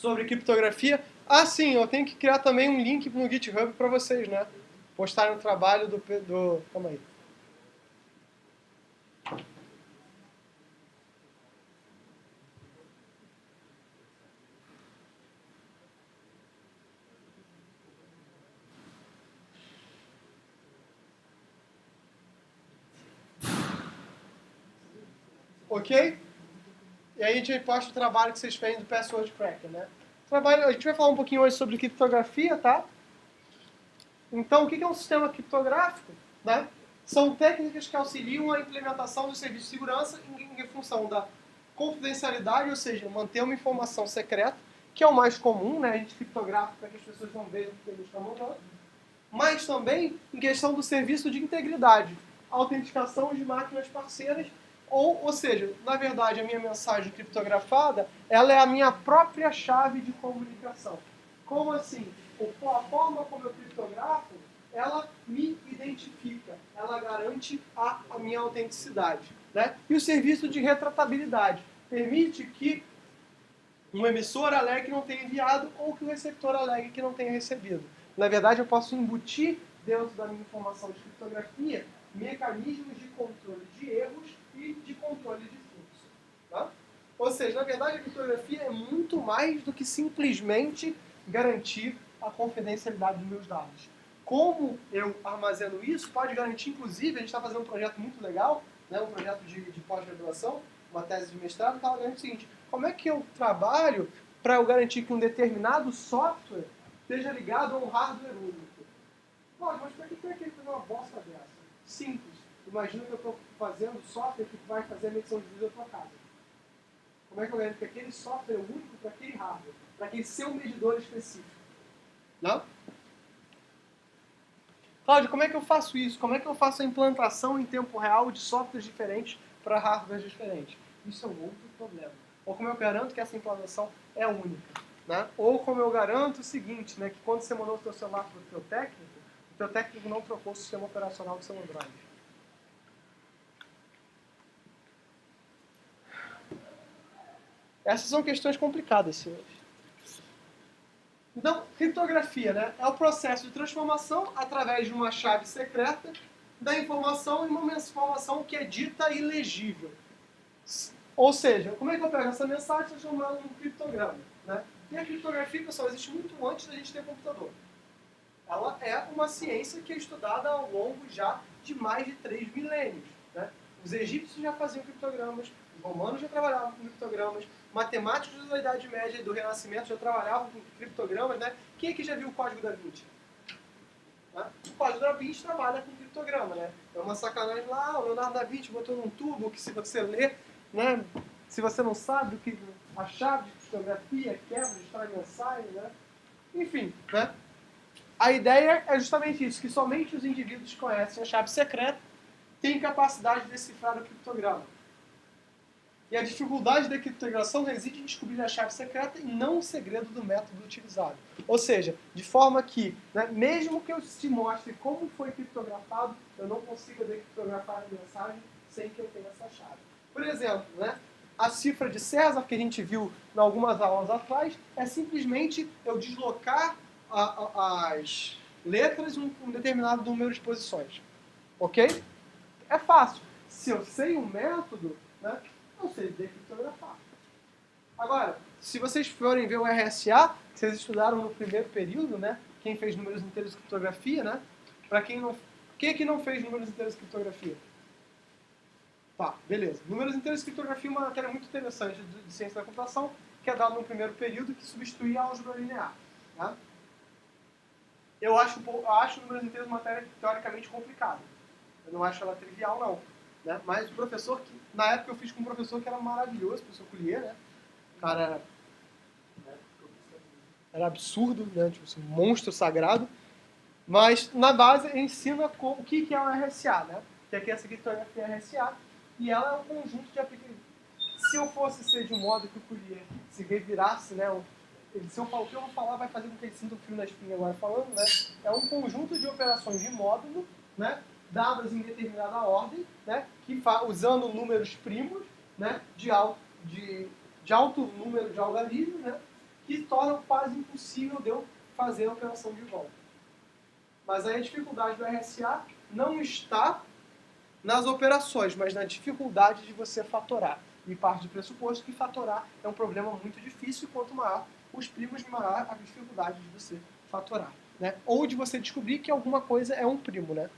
sobre criptografia. Ah, sim, eu tenho que criar também um link no GitHub para vocês, né? Postarem o trabalho do... Calma aí. Ok? E aí a gente posta o trabalho que vocês fez do Password Cracker, né? A gente vai falar um pouquinho hoje sobre criptografia, tá? Então, o que é um sistema criptográfico? Né? São técnicas que auxiliam a implementação do serviço de segurança em função da confidencialidade, ou seja, manter uma informação secreta, que é o mais comum, né? A gente criptografa para que as pessoas não vejam o que eles estão mandando. Mas também em questão do serviço de integridade, autenticação de máquinas parceiras, ou seja, na verdade, a minha mensagem criptografada, ela é a minha própria chave de comunicação. Como assim? A forma como eu criptografo, ela me identifica, ela garante a minha autenticidade. Né? E o serviço de retratabilidade permite que um emissor alegue que não tenha enviado ou que o receptor alegue que não tenha recebido. Na verdade, eu posso embutir dentro da minha informação de criptografia mecanismos de controle de erros e de controle de fluxo. Tá? Ou seja, na verdade, a criptografia é muito mais do que simplesmente garantir a confidencialidade dos meus dados. Como eu armazeno isso, pode garantir, inclusive, a gente está fazendo um projeto muito legal, né, um projeto de pós-graduação, uma tese de mestrado, que ela garante o seguinte: como é que eu trabalho para eu garantir que um determinado software esteja ligado a um hardware único? Pode, mas para que eu quero fazer uma bosta dessa? Simples. Imagina que eu estou fazendo software que vai fazer a medição de luz da tua casa. Como é que eu garanto que aquele software é único para aquele hardware, para aquele seu medidor específico? Não? Cláudio, como é que eu faço isso? Como é que eu faço a implantação em tempo real de softwares diferentes para hardwares diferentes? Isso é um outro problema. Ou como eu garanto que essa implantação é única? Né? Ou como eu garanto o seguinte, né, que quando você mandou o seu celular para o teu técnico não trocou o sistema operacional do seu Android. Essas são questões complicadas, senhores. Então, criptografia, né, é o processo de transformação através de uma chave secreta da informação em uma informação que é dita ilegível. Ou seja, como é que eu pego essa mensagem e transformo ela num criptograma? Né? E a criptografia, pessoal, existe muito antes da gente ter computador. Ela é uma ciência que é estudada ao longo já de mais de 3 milênios. Né? Os egípcios já faziam criptogramas, os romanos já trabalhavam com criptogramas, matemáticos da Idade Média e do Renascimento já trabalhavam com criptogramas. Né? Quem aqui já viu o Código da Vinci? Né? O Código da Vinci trabalha com criptograma. Né? É uma sacanagem lá, o Leonardo da Vinci botou num tubo que, se você ler, né, se você não sabe o que a chave de criptografia, quebra, destrói mensagem, né? Enfim, né? A ideia é justamente isso, que somente os indivíduos que conhecem a chave secreta têm capacidade de decifrar o criptograma. E a dificuldade da criptografação reside em descobrir a chave secreta e não o segredo do método utilizado. Ou seja, de forma que, né, mesmo que eu te mostre como foi criptografado, eu não consigo decriptografar a mensagem sem que eu tenha essa chave. Por exemplo, né, a cifra de César, que a gente viu em algumas aulas atrás, é simplesmente eu deslocar as letras em um determinado número de posições. Ok? É fácil. Se eu sei um método, né, eu sei decriptografar. Agora, se vocês forem ver o RSA, que vocês estudaram no primeiro período, né, quem fez números inteiros de criptografia, né, para quem é que não fez números inteiros de criptografia? Tá, beleza. Números inteiros de criptografia é uma matéria muito interessante de ciência da computação, que é dada no primeiro período, que substitui a álgebra linear. Tá? Eu acho números inteiros uma matéria teoricamente complicada. Eu não acho ela trivial, não. Né? Mas o professor, na época eu fiz com um professor que era maravilhoso, o professor Collier, né? O cara era absurdo, né? Tipo assim, um monstro sagrado. Mas na base ensina o que é o RSA, né? Que aqui essa criptografia é RSA, e ela é um conjunto de aplicativos. Se eu fosse ser de um modo que o Collier se revirasse, né? Se eu falar o que eu vou falar, vai fazer com que ele sinta o fio na espinha agora falando, né? É um conjunto de operações de módulo, né? Dadas em determinada ordem, né? Que usando números primos, né? De alto número de algarismos, né? que tornam quase impossível de eu fazer a operação de volta. Mas aí a dificuldade do RSA não está nas operações, mas na dificuldade de você fatorar. E parte do pressuposto que fatorar é um problema muito difícil, e quanto maior os primos, maior a dificuldade de você fatorar. Né? Ou de você descobrir que alguma coisa é um primo, né?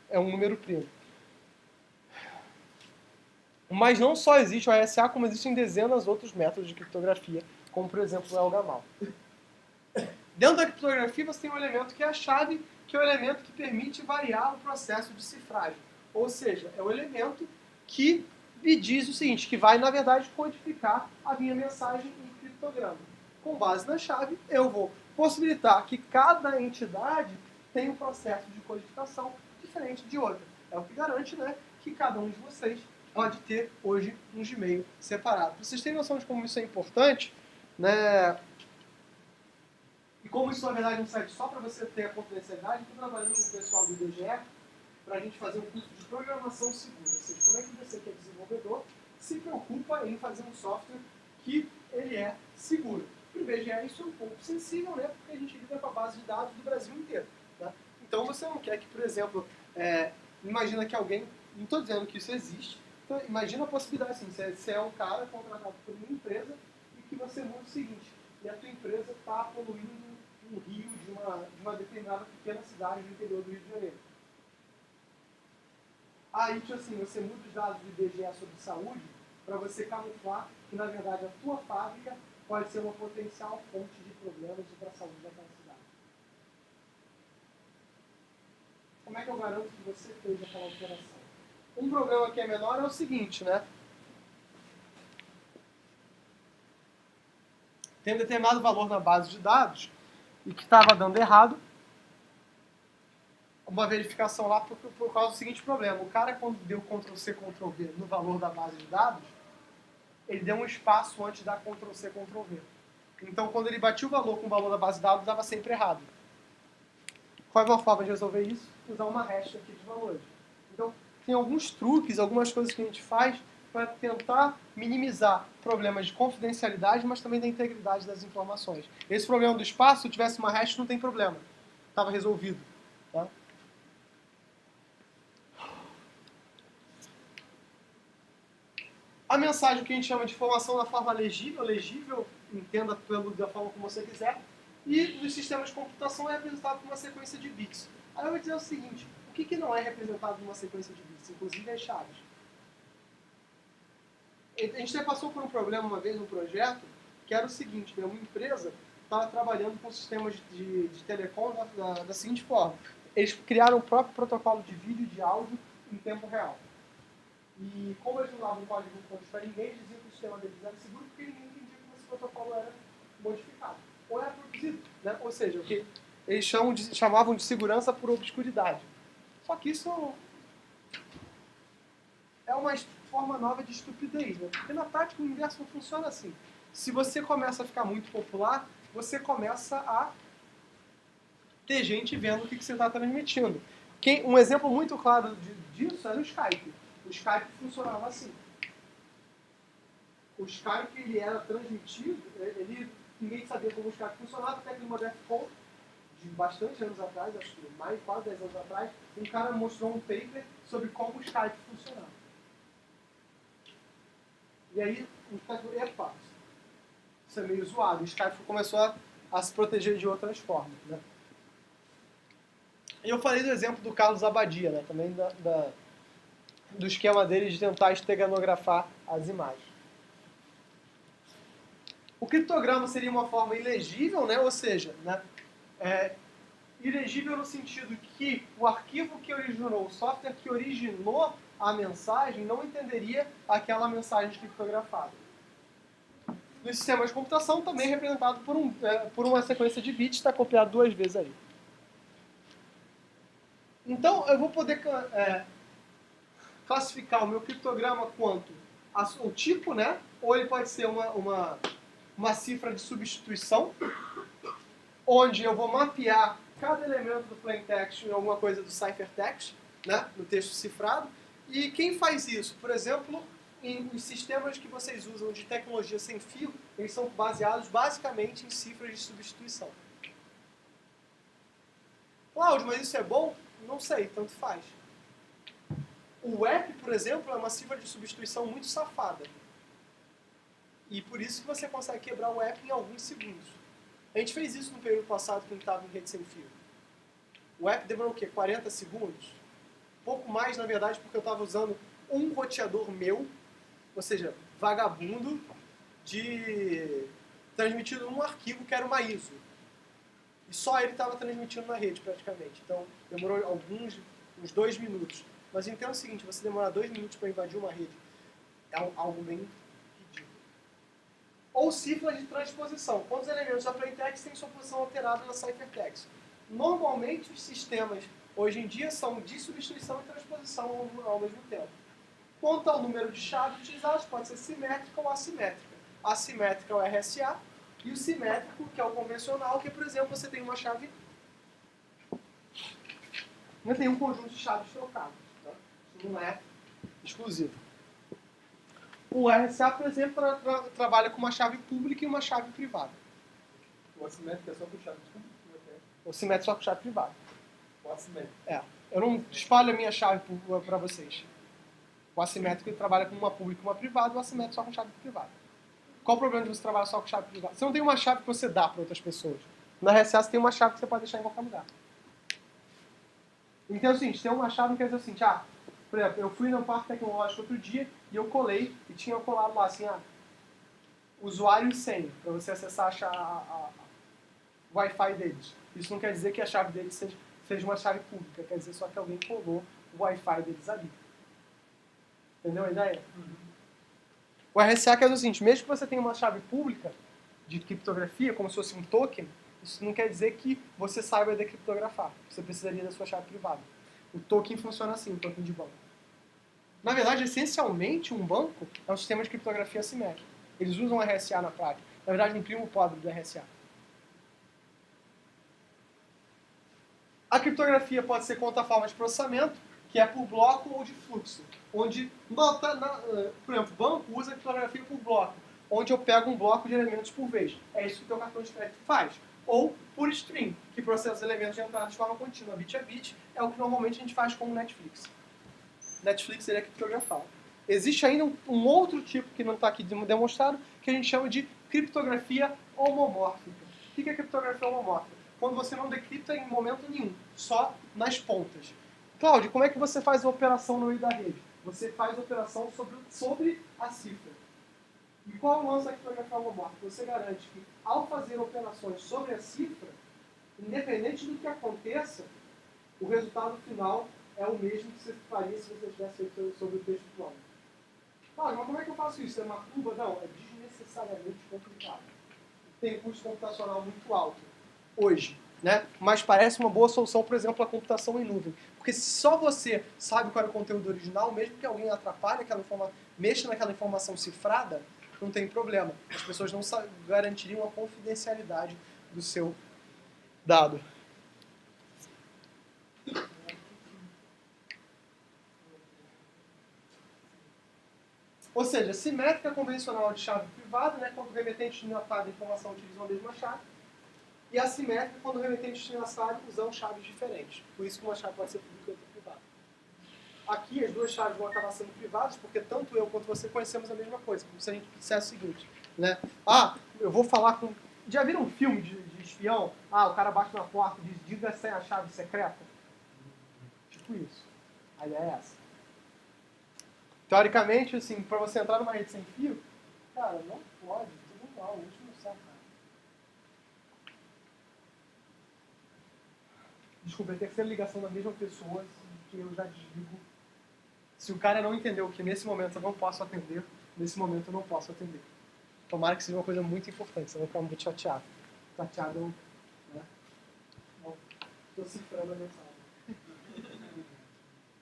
É um número primo. Mas não só existe o RSA, como existem dezenas de outros métodos de criptografia, como por exemplo o Elgamal. Dentro da criptografia você tem um elemento que é a chave, que é o elemento que permite variar o processo de cifragem. Ou seja, é o elemento que me diz o seguinte, que vai, na verdade, codificar a minha mensagem em criptograma. Com base na chave, eu vou possibilitar que cada entidade tenha um processo de codificação diferente de outra. É o que garante, né, que cada um de vocês pode ter hoje um Gmail separado. Para vocês terem noção de como isso é importante, né, e como isso, na verdade, é um site só para você ter a confidencialidade, estou trabalhando com o pessoal do IBGE para a gente fazer um curso de programação segura. Ou seja, como é que você, que é desenvolvedor, se preocupa em fazer um software que ele é seguro. Para o IBGE isso é um pouco sensível, né, porque a gente lida com a base de dados do Brasil inteiro. Tá? Então você não quer que, por exemplo, imagina que alguém, não estou dizendo que isso existe, então imagina a possibilidade assim, você é um cara contratado por uma empresa e que você muda o seguinte, e a tua empresa está poluindo um rio de uma determinada pequena cidade no interior do Rio de Janeiro. Aí, tipo assim, você muda os dados do IBGE sobre saúde para você camuflar que, na verdade, a tua fábrica pode ser uma potencial fonte de problemas para a saúde daquela cidade. Como é que eu garanto que você fez aquela operação? Um problema que é menor é o seguinte, né? Tem um determinado valor na base de dados e que estava dando errado, uma verificação lá por causa do seguinte problema. O cara, quando deu Ctrl+C, Ctrl+V no valor da base de dados, ele deu um espaço antes da Ctrl+C, Ctrl+V. Então, quando ele batia o valor com o valor da base de dados, dava sempre errado. Qual é uma forma de resolver isso? Usar uma hash aqui de valores. Então, tem alguns truques, algumas coisas que a gente faz para tentar minimizar problemas de confidencialidade, mas também da integridade das informações. Esse problema do espaço, se eu tivesse uma hash, não tem problema. Estava resolvido. Tá? A mensagem que a gente chama de informação na forma legível, entenda da forma como você quiser, e nos sistemas de computação é representado por uma sequência de bits. Aí eu vou dizer o seguinte, o que não é representado numa sequência de bits? Inclusive as chaves. A gente até passou por um problema uma vez no projeto, que era o seguinte, né? Uma empresa estava trabalhando com sistemas de telecom da seguinte forma. Eles criaram o próprio protocolo de vídeo e de áudio em tempo real. E como eles não davam código fonte para ninguém, eles diziam que o sistema deles era seguro porque ninguém entendia como esse protocolo era modificado. Ou era produzido, né? Ou seja, o que eles chamavam de segurança por obscuridade. Só que isso é uma forma nova de estupidez, né? Porque na prática o universo não funciona assim. Se você começa a ficar muito popular, você começa a ter gente vendo o que você está transmitindo. Um exemplo muito claro disso era o Skype. O Skype funcionava assim. O Skype ele era transmitido, ninguém sabia como o Skype funcionava, até que no Modern Code, de bastante anos atrás, acho que mais de quase 10 anos atrás, um cara mostrou um paper sobre como o Skype funcionava. E aí o Skype falou, epa, isso é meio zoado. O Skype começou a se proteger de outras formas. Né? E eu falei do exemplo do Carlos Abadia, né? Também do esquema dele de tentar esteganografar as imagens. O criptograma seria uma forma ilegível, né? Ou seja, né? Ilegível no sentido que o arquivo que originou, o software que originou a mensagem não entenderia aquela mensagem criptografada. No sistema de computação também é representado por uma sequência de bits, está copiado 2 vezes aí. Então eu vou poder classificar o meu criptograma quanto o tipo, né? Ou ele pode ser uma cifra de substituição, onde eu vou mapear cada elemento do plaintext em alguma coisa do ciphertext, né? No texto cifrado. E quem faz isso? Por exemplo, os sistemas que vocês usam de tecnologia sem fio, eles são baseados basicamente em cifras de substituição. Cláudio, mas isso é bom? Não sei, tanto faz. O app, por exemplo, é uma cifra de substituição muito safada. E por isso que você consegue quebrar o app em alguns segundos. A gente fez isso no período passado quando estava em rede sem fio. O app demorou o quê? 40 segundos? Pouco mais, na verdade, porque eu estava usando um roteador meu, ou seja, vagabundo, transmitido num arquivo que era uma ISO. E só ele estava transmitindo na rede, praticamente. Então, demorou uns 2 minutos. Mas entenda o seguinte, você demorar 2 minutos para invadir uma rede é algo bem ridículo. Ou cifra de transposição. Quantos elementos da plaintext têm sua posição alterada na ciphertext? Normalmente, os sistemas, hoje em dia, são de substituição e transposição ao mesmo tempo. Quanto ao número de chaves utilizadas, pode ser simétrica ou assimétrica. Assimétrica é o RSA, e o simétrico, que é o convencional, que, por exemplo, você tem uma chave... Não tem um conjunto de chaves trocadas. Tá? Isso não é exclusivo. O RSA, por exemplo, trabalha com uma chave pública e uma chave privada. O assimétrico é só com chave pública? O simétrico só com chave privada. O assimétrico. É. Eu não espalho a minha chave para vocês. O assimétrico ele trabalha com uma pública e uma privada, o assimétrico só com chave privada. Qual o problema de você trabalhar só com chave privada? Você não tem uma chave que você dá para outras pessoas. Na RSA você tem uma chave que você pode deixar em qualquer lugar. Então é o seguinte, tem uma chave que quer dizer o seguinte, por exemplo, eu fui no parque tecnológico outro dia e eu colei e tinha colado lá assim, usuário e senha, para você acessar a Wi-Fi deles. Isso não quer dizer que a chave deles seja uma chave pública, quer dizer só que alguém colou o Wi-Fi deles ali. Entendeu a ideia? O RSA quer dizer o seguinte, mesmo que você tenha uma chave pública de criptografia, como se fosse um token, isso não quer dizer que você saiba decriptografar. Você precisaria da sua chave privada. O token funciona assim, o token de banco. Na verdade, essencialmente, um banco é um sistema de criptografia assimétrica. Eles usam RSA na prática. Na verdade, um primo pobre do RSA. A criptografia pode ser contra a forma de processamento, que é por bloco ou de fluxo. Onde, por exemplo, o banco usa a criptografia por bloco, onde eu pego um bloco de elementos por vez. É isso que o teu cartão de crédito faz. Ou por string, que processa os elementos de entrada de forma contínua, bit a bit, é o que normalmente a gente faz com o Netflix. Netflix seria criptografado. Existe ainda um outro tipo que não está aqui demonstrado, que a gente chama de criptografia homomórfica. O que é criptografia homomórfica? Quando você não decripta em momento nenhum, só nas pontas. Cláudio, como é que você faz a operação no meio da rede? Você faz a operação sobre a cifra. E qual é o lance da criptografia homomórfica? Você garante que, ao fazer operações sobre a cifra, independente do que aconteça, o resultado final é o mesmo que você faria se você tivesse feito sobre o texto plano. Mas como é que eu faço isso? É uma curva? Não, é desnecessariamente complicado. Tem um custo computacional muito alto hoje, né? Mas parece uma boa solução, por exemplo, a computação em nuvem. Porque se só você sabe qual é o conteúdo original, mesmo que alguém atrapalhe mexa naquela informação cifrada, não tem problema. As pessoas não garantiriam a confidencialidade do seu dado. Ou seja, simétrica convencional de chave privada, né, quando o remetente e destinatário da informação utilizam a mesma chave, e assimétrica quando o remetente e destinatário usam chaves diferentes. Por isso que uma chave pode ser pública e outra privada. Aqui as duas chaves vão acabar sendo privadas, porque tanto eu quanto você conhecemos a mesma coisa. Como se a gente dissesse o seguinte, né? Eu vou falar com... Já viram um filme de espião? O cara bate na porta e diz, diga sem a chave secreta. Tipo isso. A ideia é essa. Teoricamente, assim, para você entrar numa rede sem fio, cara, não pode, tudo igual, o último saco, cara. Desculpa, é a terceira ligação da mesma pessoa, que eu já desligo. Se o cara não entendeu que nesse momento eu não posso atender, nesse momento eu não posso atender. Tomara que seja uma coisa muito importante, senão eu vou ficar muito chateado. Chateado, né? Bom, estou cifrando a mensagem.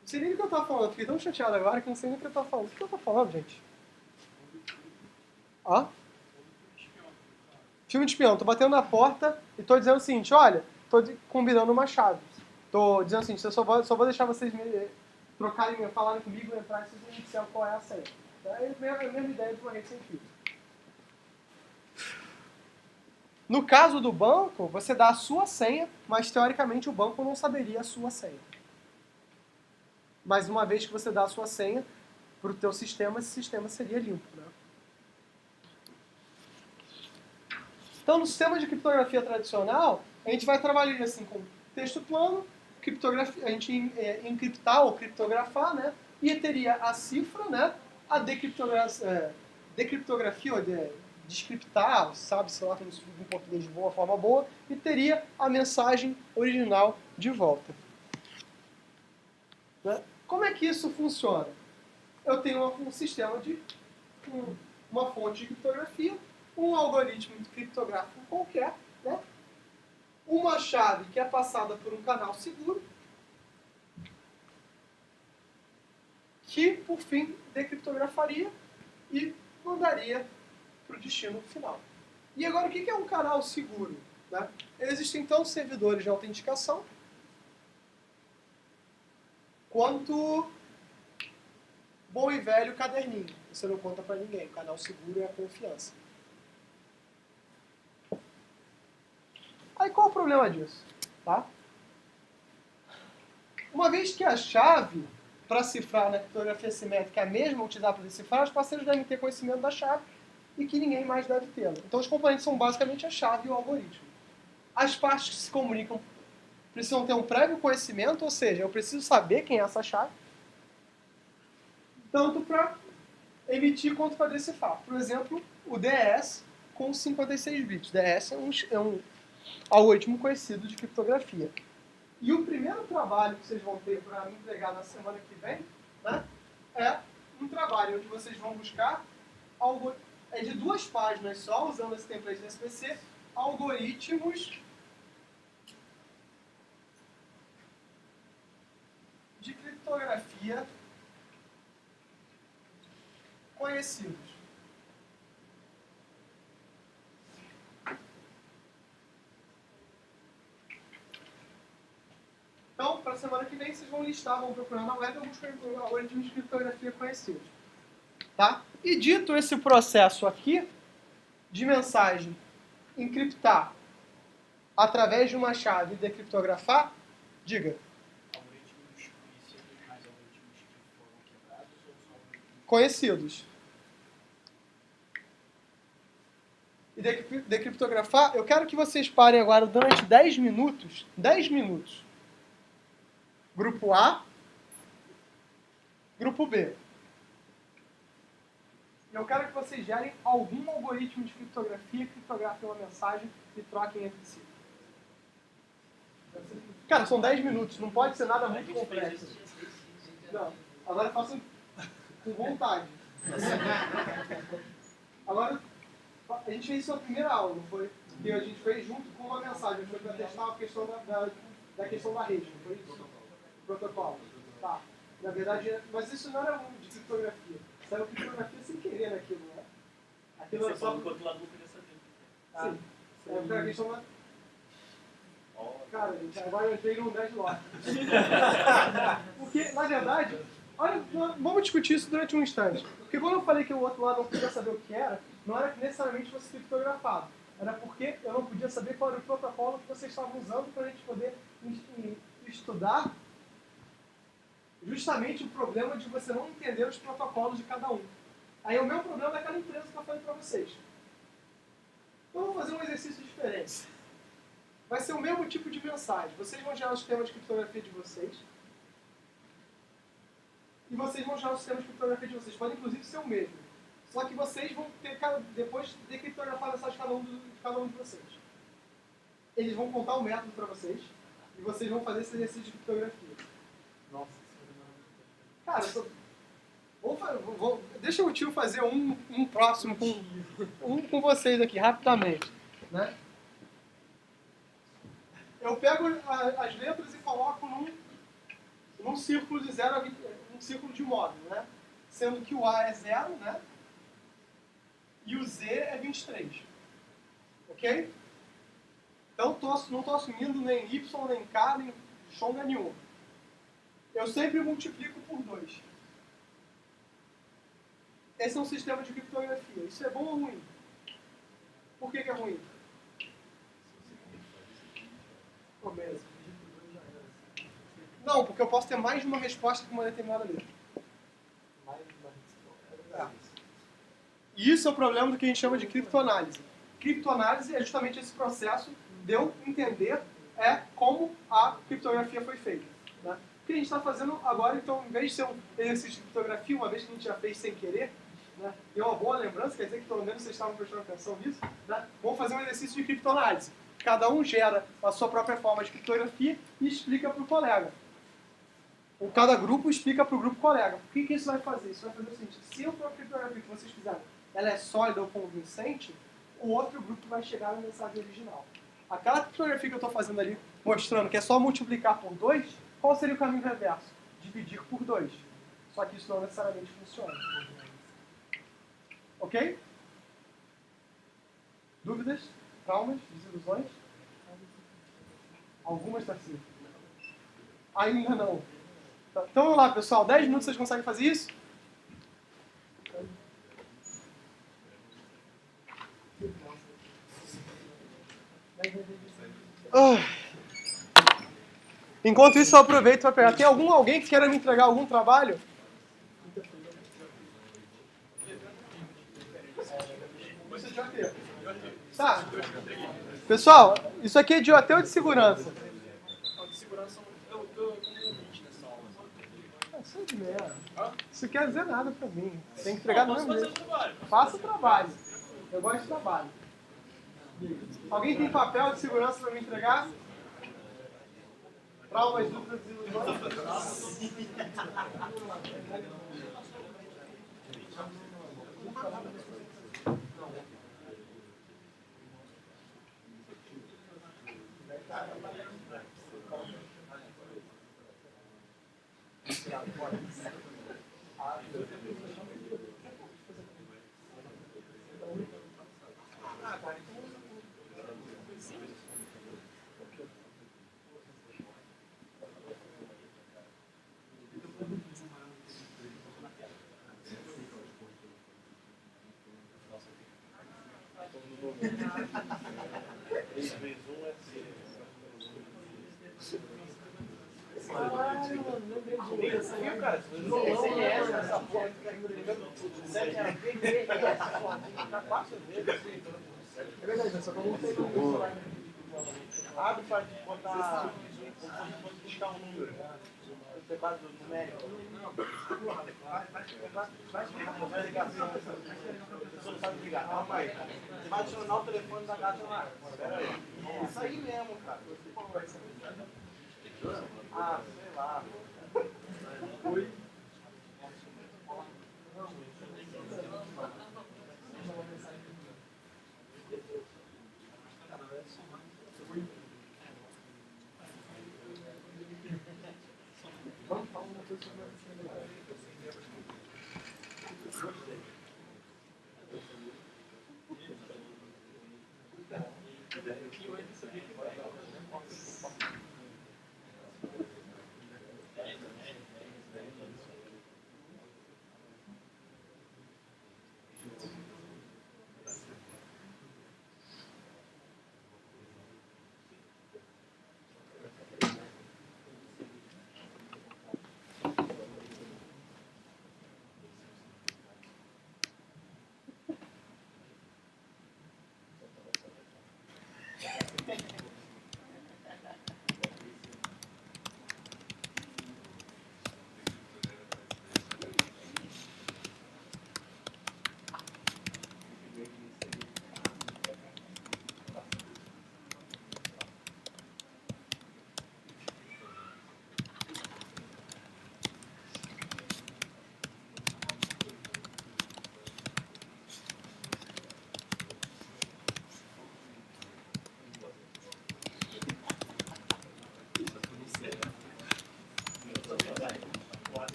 Não sei nem o que eu estava falando, eu fiquei tão chateado agora que não sei nem o que eu estava falando. O que eu estava falando, gente? Filme de espião. Tô batendo na porta e tô dizendo o seguinte, olha, tô combinando uma chave. Tô dizendo o seguinte, eu só vou deixar vocês me trocarem, falarem comigo, entrar e vocês me disseram qual é a senha. Tá? É a mesma ideia de uma rede sem fio. No caso do banco, você dá a sua senha, mas teoricamente o banco não saberia a sua senha. Mas uma vez que você dá a sua senha para o teu sistema, esse sistema seria limpo. Né? Então, no sistema de criptografia tradicional, a gente vai trabalhar assim com texto plano, criptografia, a gente encriptar ou criptografar, né? E teria a cifra, né? A decriptografia, ou descriptar, sabe, sei lá, como se em português de boa forma boa, e teria a mensagem original de volta. Né? Como é que isso funciona? Eu tenho um sistema de uma fonte de criptografia, um algoritmo criptográfico qualquer, né? Uma chave que é passada por um canal seguro, que, por fim, decriptografaria e mandaria para o destino final. E agora, o que é um canal seguro? Né? Existem então servidores de autenticação, quanto bom e velho caderninho. Você não conta para ninguém. O canal seguro é a confiança. Aí qual o problema disso? Tá? Uma vez que a chave para cifrar na criptografia simétrica é a mesma utilizada para decifrar, os parceiros devem ter conhecimento da chave e que ninguém mais deve tê-la. Então os componentes são basicamente a chave e o algoritmo. As partes que se comunicam precisam ter um prévio conhecimento, ou seja, eu preciso saber quem é essa chave, tanto para emitir quanto para decifrar. Por exemplo, o DES com 56 bits. DES é um algoritmo conhecido de criptografia. E o primeiro trabalho que vocês vão ter para me entregar na semana que vem, né, é um trabalho onde vocês vão buscar, é de 2 páginas só, usando esse template do SPC, algoritmos de criptografia conhecidos. Então, para a semana que vem, vocês vão listar, vão procurar na web alguns algoritmos de criptografia conhecidos. Tá? E dito esse processo aqui, de mensagem, encriptar através de uma chave e decriptografar, diga. Algoritmos conhecidos, mais algoritmos que foram quebrados ou só algoritmos Conhecidos. E decriptografar, eu quero que vocês parem agora durante 10 minutos. 10 minutos. Grupo A, Grupo B. E eu quero que vocês gerem algum algoritmo de criptografia, criptografem uma mensagem e troquem entre si. Cara, são 10 minutos, não pode ser nada muito complexo. Não, agora façam com vontade. Agora, a gente fez isso na primeira aula, não foi? E a gente fez junto com uma mensagem, foi para testar a questão da questão da rede, não foi isso? Protocolo. Tá. Na verdade, mas isso não era de criptografia. Saiu criptografia sem querer naquilo, né? Aquilo era só... do outro lado não queria saber. Sim. É porque a questão da... Cara, agora eu entrei num deadlock. Porque, na verdade, olha, vamos discutir isso durante um instante. Porque quando eu falei que o outro lado não podia saber o que era, não era que necessariamente fosse criptografado. Era porque eu não podia saber qual era o protocolo que vocês estavam usando para a gente poder estudar justamente o problema de você não entender os protocolos de cada um. Aí o meu problema é aquela empresa que eu falei para vocês. Então eu vou fazer um exercício diferente. Vai ser o mesmo tipo de mensagem. Vocês vão gerar o sistema de criptografia de vocês. E vocês vão gerar o sistema de criptografia de vocês. Pode inclusive ser o mesmo. Só que vocês vão ter depois decriptografar a mensagem de cada um de vocês. Eles vão contar o método para vocês. E vocês vão fazer esse exercício de criptografia. Nossa, Cara, deixa o tio fazer um próximo com vocês aqui, rapidamente. Né? Eu pego as letras e coloco num círculo de 0 a 20, um círculo de módulo, né? Sendo que o A é 0, né? E o Z é 23. Ok? Então não estou assumindo nem Y, nem K, nem xonga nenhuma. Eu sempre multiplico por 2. esse é um sistema de criptografia. Isso é bom ou ruim? Por que é ruim? Não, porque eu posso ter mais de uma resposta com uma determinada letra. E isso é o problema do que a gente chama de criptoanálise. Criptoanálise é justamente esse processo de eu entender como a criptografia foi feita. Né? O que a gente está fazendo agora, então, em vez de ser um exercício de criptografia, uma vez que a gente já fez sem querer, né, e é uma boa lembrança, quer dizer que pelo menos vocês estavam prestando atenção nisso, né, vamos fazer um exercício de criptoanálise. Cada um gera a sua própria forma de criptografia e explica para o colega. Ou cada grupo explica para o grupo colega. O que isso vai fazer? Isso vai fazer o seguinte: se a própria criptografia que vocês fizeram ela é sólida ou convincente, o outro grupo vai chegar na mensagem original. Aquela criptografia que eu estou fazendo ali, mostrando que é só multiplicar por 2, qual seria o caminho reverso? Dividir por 2. Só que isso não necessariamente funciona. Ok? Dúvidas? Traumas? Desilusões? Algumas, Tarcísio? Ainda não. Então vamos lá, pessoal. 10 minutos vocês conseguem fazer isso? Enquanto isso, eu aproveito para pegar. Tem alguém que queira me entregar algum trabalho? Tá. Pessoal, isso aqui é de até o de segurança. De segurança, eu tô como ouvinte nessa aula. Isso é de merda. Isso quer dizer nada pra mim. Tem que entregar no mesmo Fazer o jeito. trabalho. Faça o trabalho. Eu gosto de trabalho. Alguém tem papel de segurança para me entregar? Traumas, dúvidas e ilusões? É verdade, só que eu não sei como Abre para botar, buscar um número, o teclado numérico. Vai ligar assim, a pessoa não sabe ligar. Calma aí. Você vai adicionar o telefone da gata lá. Espera aí. É isso aí mesmo, cara. Ah, sei lá. Oi.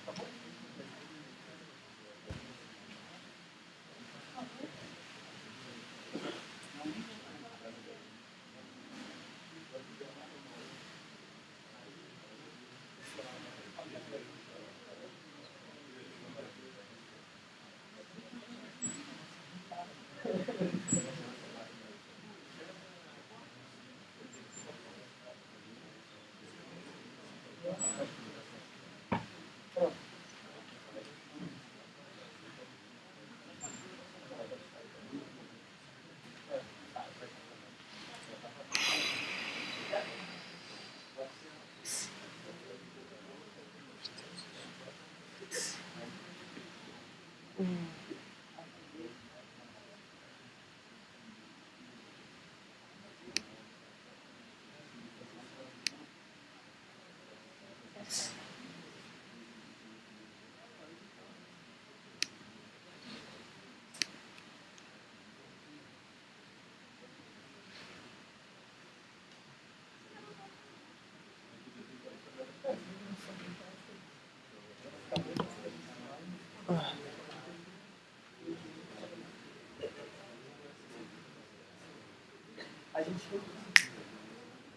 tá bom?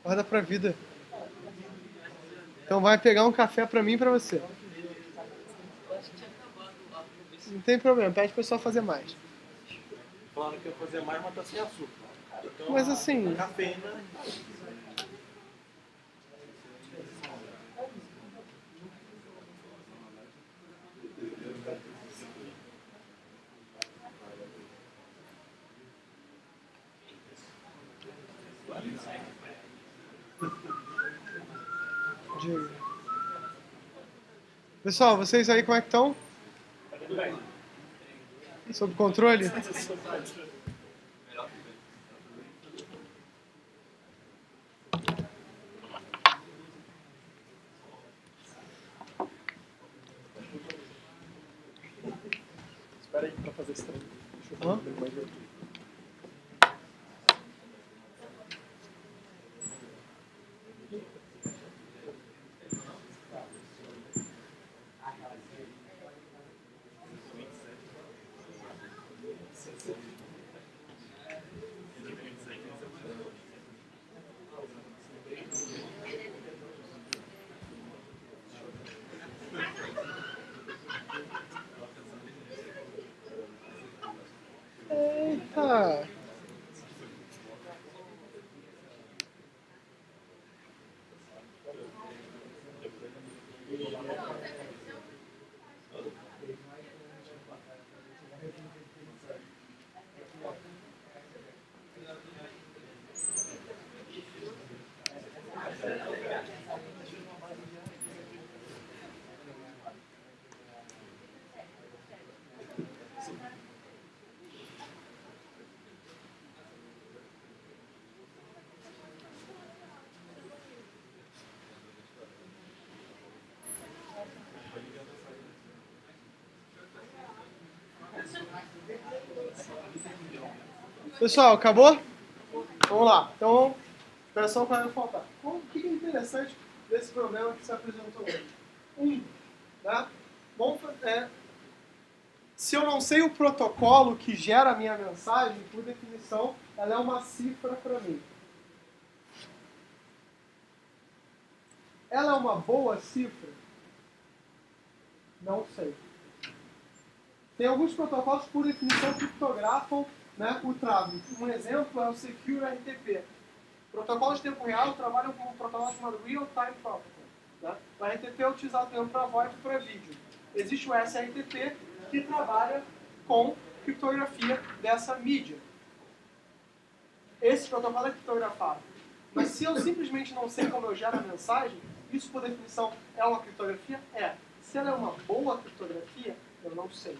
Acorda pra vida. Então vai pegar um café pra mim e pra você. Não tem problema, pede pro pessoal fazer mais. Falaram que ia fazer mais, mas tá sem açúcar. Então, Mas assim, cafeína. diga. Pessoal, vocês aí como é que estão? Sob controle? Espera aí pra fazer esse treino. Deixa eu Hã? ver mais aqui. Eita! Pessoal, acabou? Vamos lá. Então, espera só para não faltar. O que é interessante desse problema que se apresentou hoje? Né? Bom, se eu não sei o protocolo que gera a minha mensagem, por definição, ela é uma cifra para mim. Ela é uma boa cifra? Não sei. Tem alguns protocolos que, por definição, criptografam, né, o tráfego. Um exemplo é o Secure RTP. Protocolos de tempo real trabalham com um protocolo chamado Real Time Protocol. Né? O RTP é utilizado tanto para voz e para vídeo. Existe o SRTP, que trabalha com criptografia dessa mídia. Esse protocolo é criptografado. Mas se eu simplesmente não sei como eu gero a mensagem, isso, por definição, é uma criptografia? É. Se ela é uma boa criptografia, eu não sei.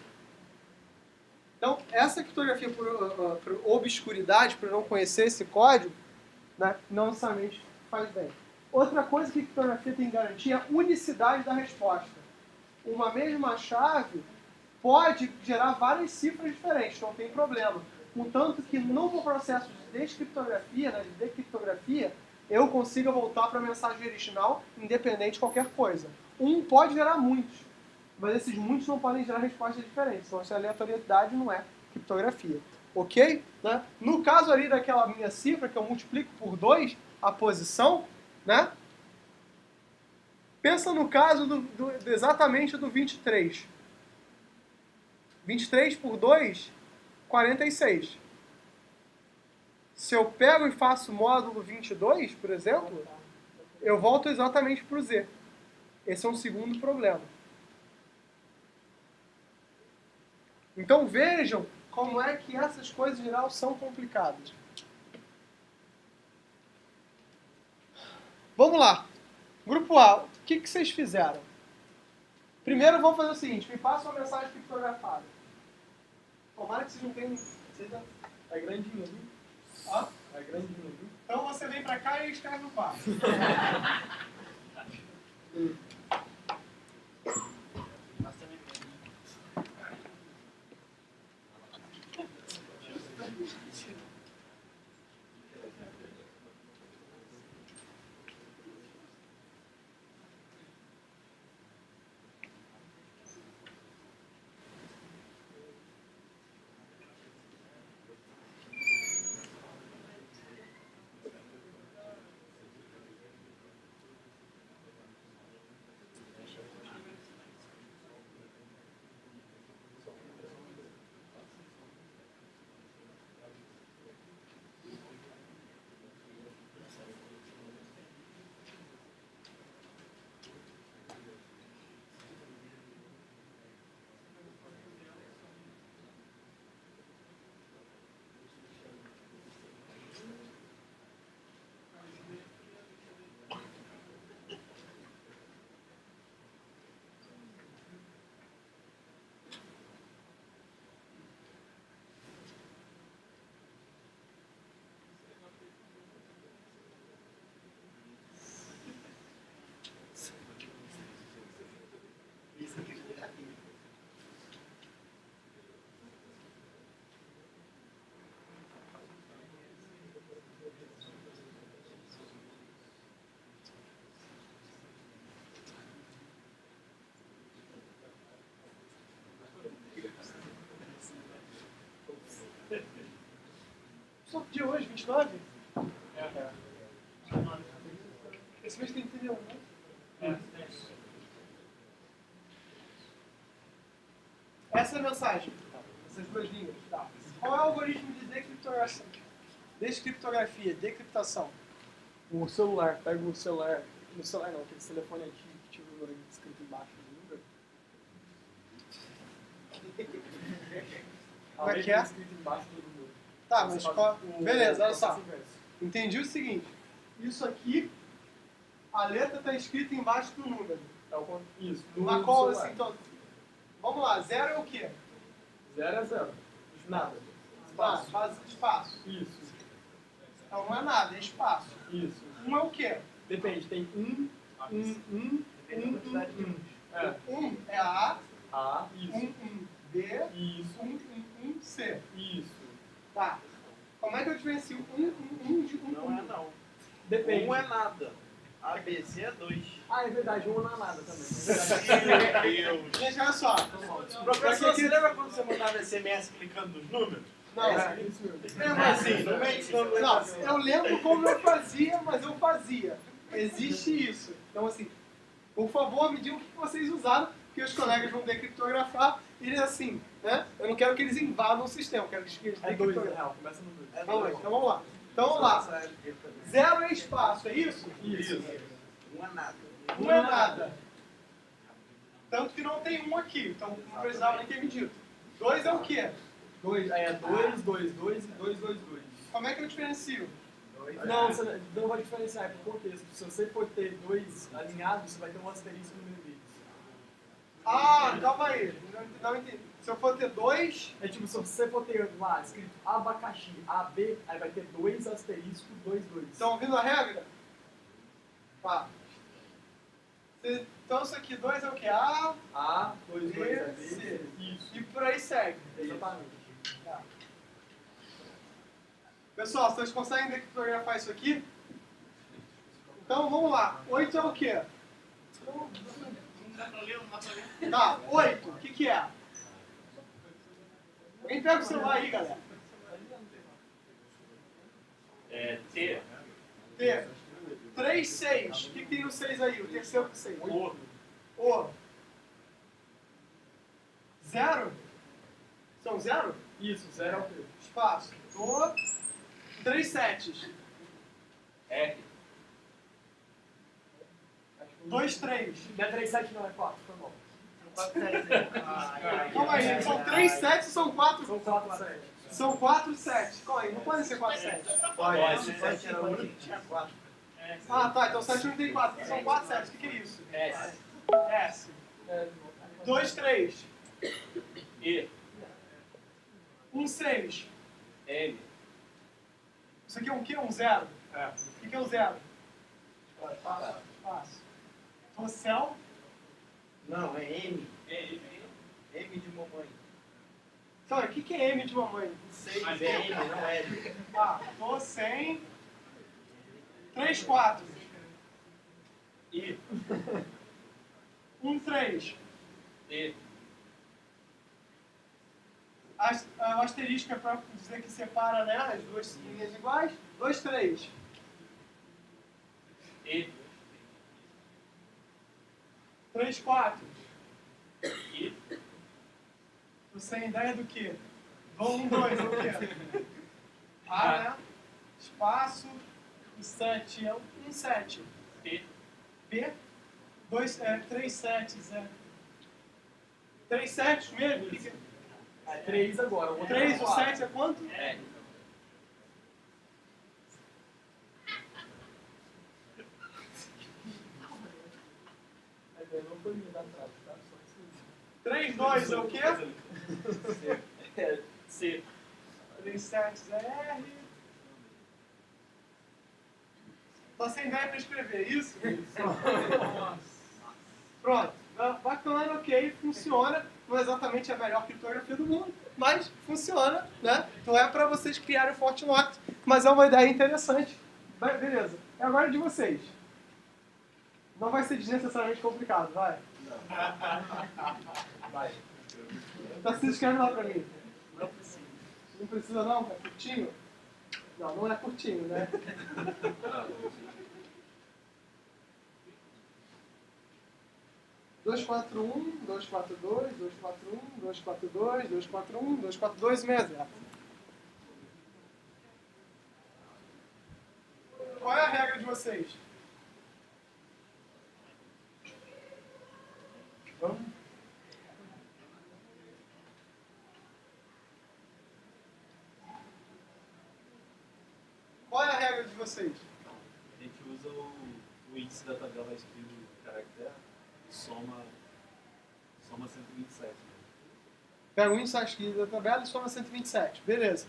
Então, essa criptografia por obscuridade, por não conhecer esse código, né, não necessariamente faz bem. Outra coisa que a criptografia tem que garantir é a unicidade da resposta. Uma mesma chave pode gerar várias cifras diferentes, não tem problema. Contanto que no processo de descriptografia, né, de decriptografia, eu consiga voltar para a mensagem original, independente de qualquer coisa. Um pode gerar muitos. mas esses muitos não podem gerar respostas diferentes. Então, essa aleatoriedade não é criptografia. Ok? Né? No caso ali daquela minha cifra, que eu multiplico por 2 a posição, né? Pensa no caso exatamente do 23. 23 por 2, 46. Se eu pego e faço módulo 22, por exemplo, eu volto exatamente para o Z. Esse é um segundo problema. Então vejam como é que essas coisas em geral são complicadas. Vamos lá. Grupo A, o que vocês fizeram? Primeiro vamos fazer o seguinte, me passa uma mensagem criptografada. Tomara que vocês não tenham... É grandinho, viu? Ó. É grandinho, viu? Então você vem pra cá e escreve no par. Só que dia hoje, 29? É. Esse mês tem 31, né? Essa é a mensagem. Essas duas linhas. Tá. Qual é o algoritmo de decriptografia? Descriptografia, decriptação. O celular, pega o celular. No celular não, aquele telefone antigo que tinha o número escrito embaixo do número. Como é que é? Escrito embaixo do número. Tá, mas qual... Beleza, olha só. Inverso. Entendi o seguinte. Isso aqui, a letra está escrita embaixo do número. É o isso. Na qual, assim, então... Vamos lá, 0 é o quê? 0 é 0. Nada. Espaço. Faz espaço. Isso. Então não é nada, é espaço. Isso. 1 é o quê? Depende, tem 1. É. 1 é A, A, 1, isso. 1, B, Isso. 1, C. Isso. Tá. Como é que eu diferencio 1 de 1? Não é não. Depende. 1 é nada. A, B, C é 2. Ah, é verdade, 1 não é nada também. Meu Deus. Gente, olha só. Professor, você lembra quando você mandava SMS clicando nos números? Não, É isso mesmo. é, mas Assim, no meio de todo não, eu lembro como eu fazia, mas eu fazia. Existe isso. Então, assim, por favor, me digam o que vocês usaram, porque os colegas vão decriptografar e eles, assim, né? Eu não quero que eles invadam o sistema, eu quero que eles É 2, na decriptografem. real, começa no 2. Vamos lá, então vamos lá. Então vamos lá. 0 é espaço, é isso? Isso. 1 é nada. 1 é nada. Tanto que não tem 1 aqui, então não precisava nem ter me dito. 2 é o quê? 2, aí é 2, 2, 2 e 2, 2, 2. Como é que eu diferencio? Não, você não vai diferenciar, é por contexto. Se você for ter 2 alinhados, você vai ter um asterisco no meio deles. Ah, calma aí. Não entendi. Se eu for ter 2... É tipo, se você for ter lá escrito abacaxi, AB, aí vai ter 2 asterisco, 2, 2. Estão ouvindo a regra? Tá. Então isso aqui, 2 é o quê? A, A, 2, 2 é B, B. C. Isso. E por aí segue. Exatamente. Tá. Pessoal, vocês conseguem decriptografar isso aqui? Então vamos lá. 8 é o quê? Tá, 8. O que é? Alguém pega o celular aí, galera. T. T. 3, 6. O que tem no 6 aí? O terceiro com 6. O. O. 0? São 0? Isso, 0 é o quê? Espaço. O. 3 7. R. 2 3. Não é 3, 7 não, é 4, foi bom. Calma aí, são 3 7 ou são 4? São 4, 7. São 4 7. Calma aí, não podem ser 4 7. Olha, esse 7 era o único que tinha 4. Ah, tá, então 7 não tem 4. São 4 7. O que é isso? S. S. 2 3. E. 1 6. M. Isso aqui é um quê? Um 0? É. O que é o 0? Fácil. Tossel. Não, é M. M. M de mamãe. Então, o que é M de mamãe? 6 é M, não é L. Tá, tô sem. 3 4. I. 1 3. E. O asterisco é para dizer que separa, né, as duas linhas iguais. 2 3. E. 3 4. I. Tô sem ideia do que? 1 2 é o quê? A, né? Espaço. O 7 é 1 7. P. P. 3 7 0. 3 7 mesmo? Que é? É 3 agora. O outro 3, é o 4. 7 é quanto? R. Não foi me dar atrás, tá? Só isso. 3 2 é o quê? C. 3 7 é R. Tá sem ideia para escrever isso? Pronto. Bacana, ok, funciona. Não é exatamente a melhor criptografia do mundo, mas funciona, né? Então é para vocês criarem o Fortnite, mas é uma ideia interessante. Beleza. É agora de vocês. Não vai ser desnecessariamente complicado, vai. Vai. Tá se escrevendo lá para mim. Não precisa. Não precisa não? É curtinho? Não, não é curtinho, né? Dois quatro um, 242, 241, 242, 241, 242 e 60. Qual é a regra de vocês? Vamos? Qual é a regra de vocês? A gente usa o índice da tabela aqui do caractere e soma 127. Né? Pega o índice aqui da tabela e soma 127. Beleza.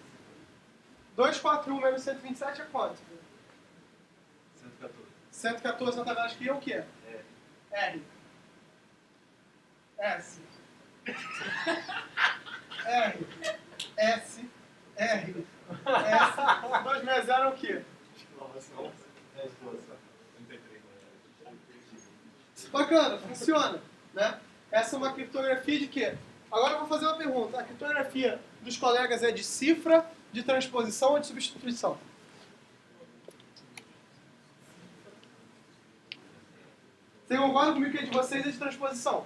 241 menos 127 é quanto? 114. 114 na tabela aqui é o quê? R. S. R. S. R. S. 260 é o quê? Exclamação. Exclamação. 33. Bacana, funciona, né? Essa é uma criptografia de quê? Agora eu vou fazer uma pergunta. A criptografia dos colegas é de cifra, de transposição ou de substituição? Vocês concordam comigo que a de vocês é de transposição?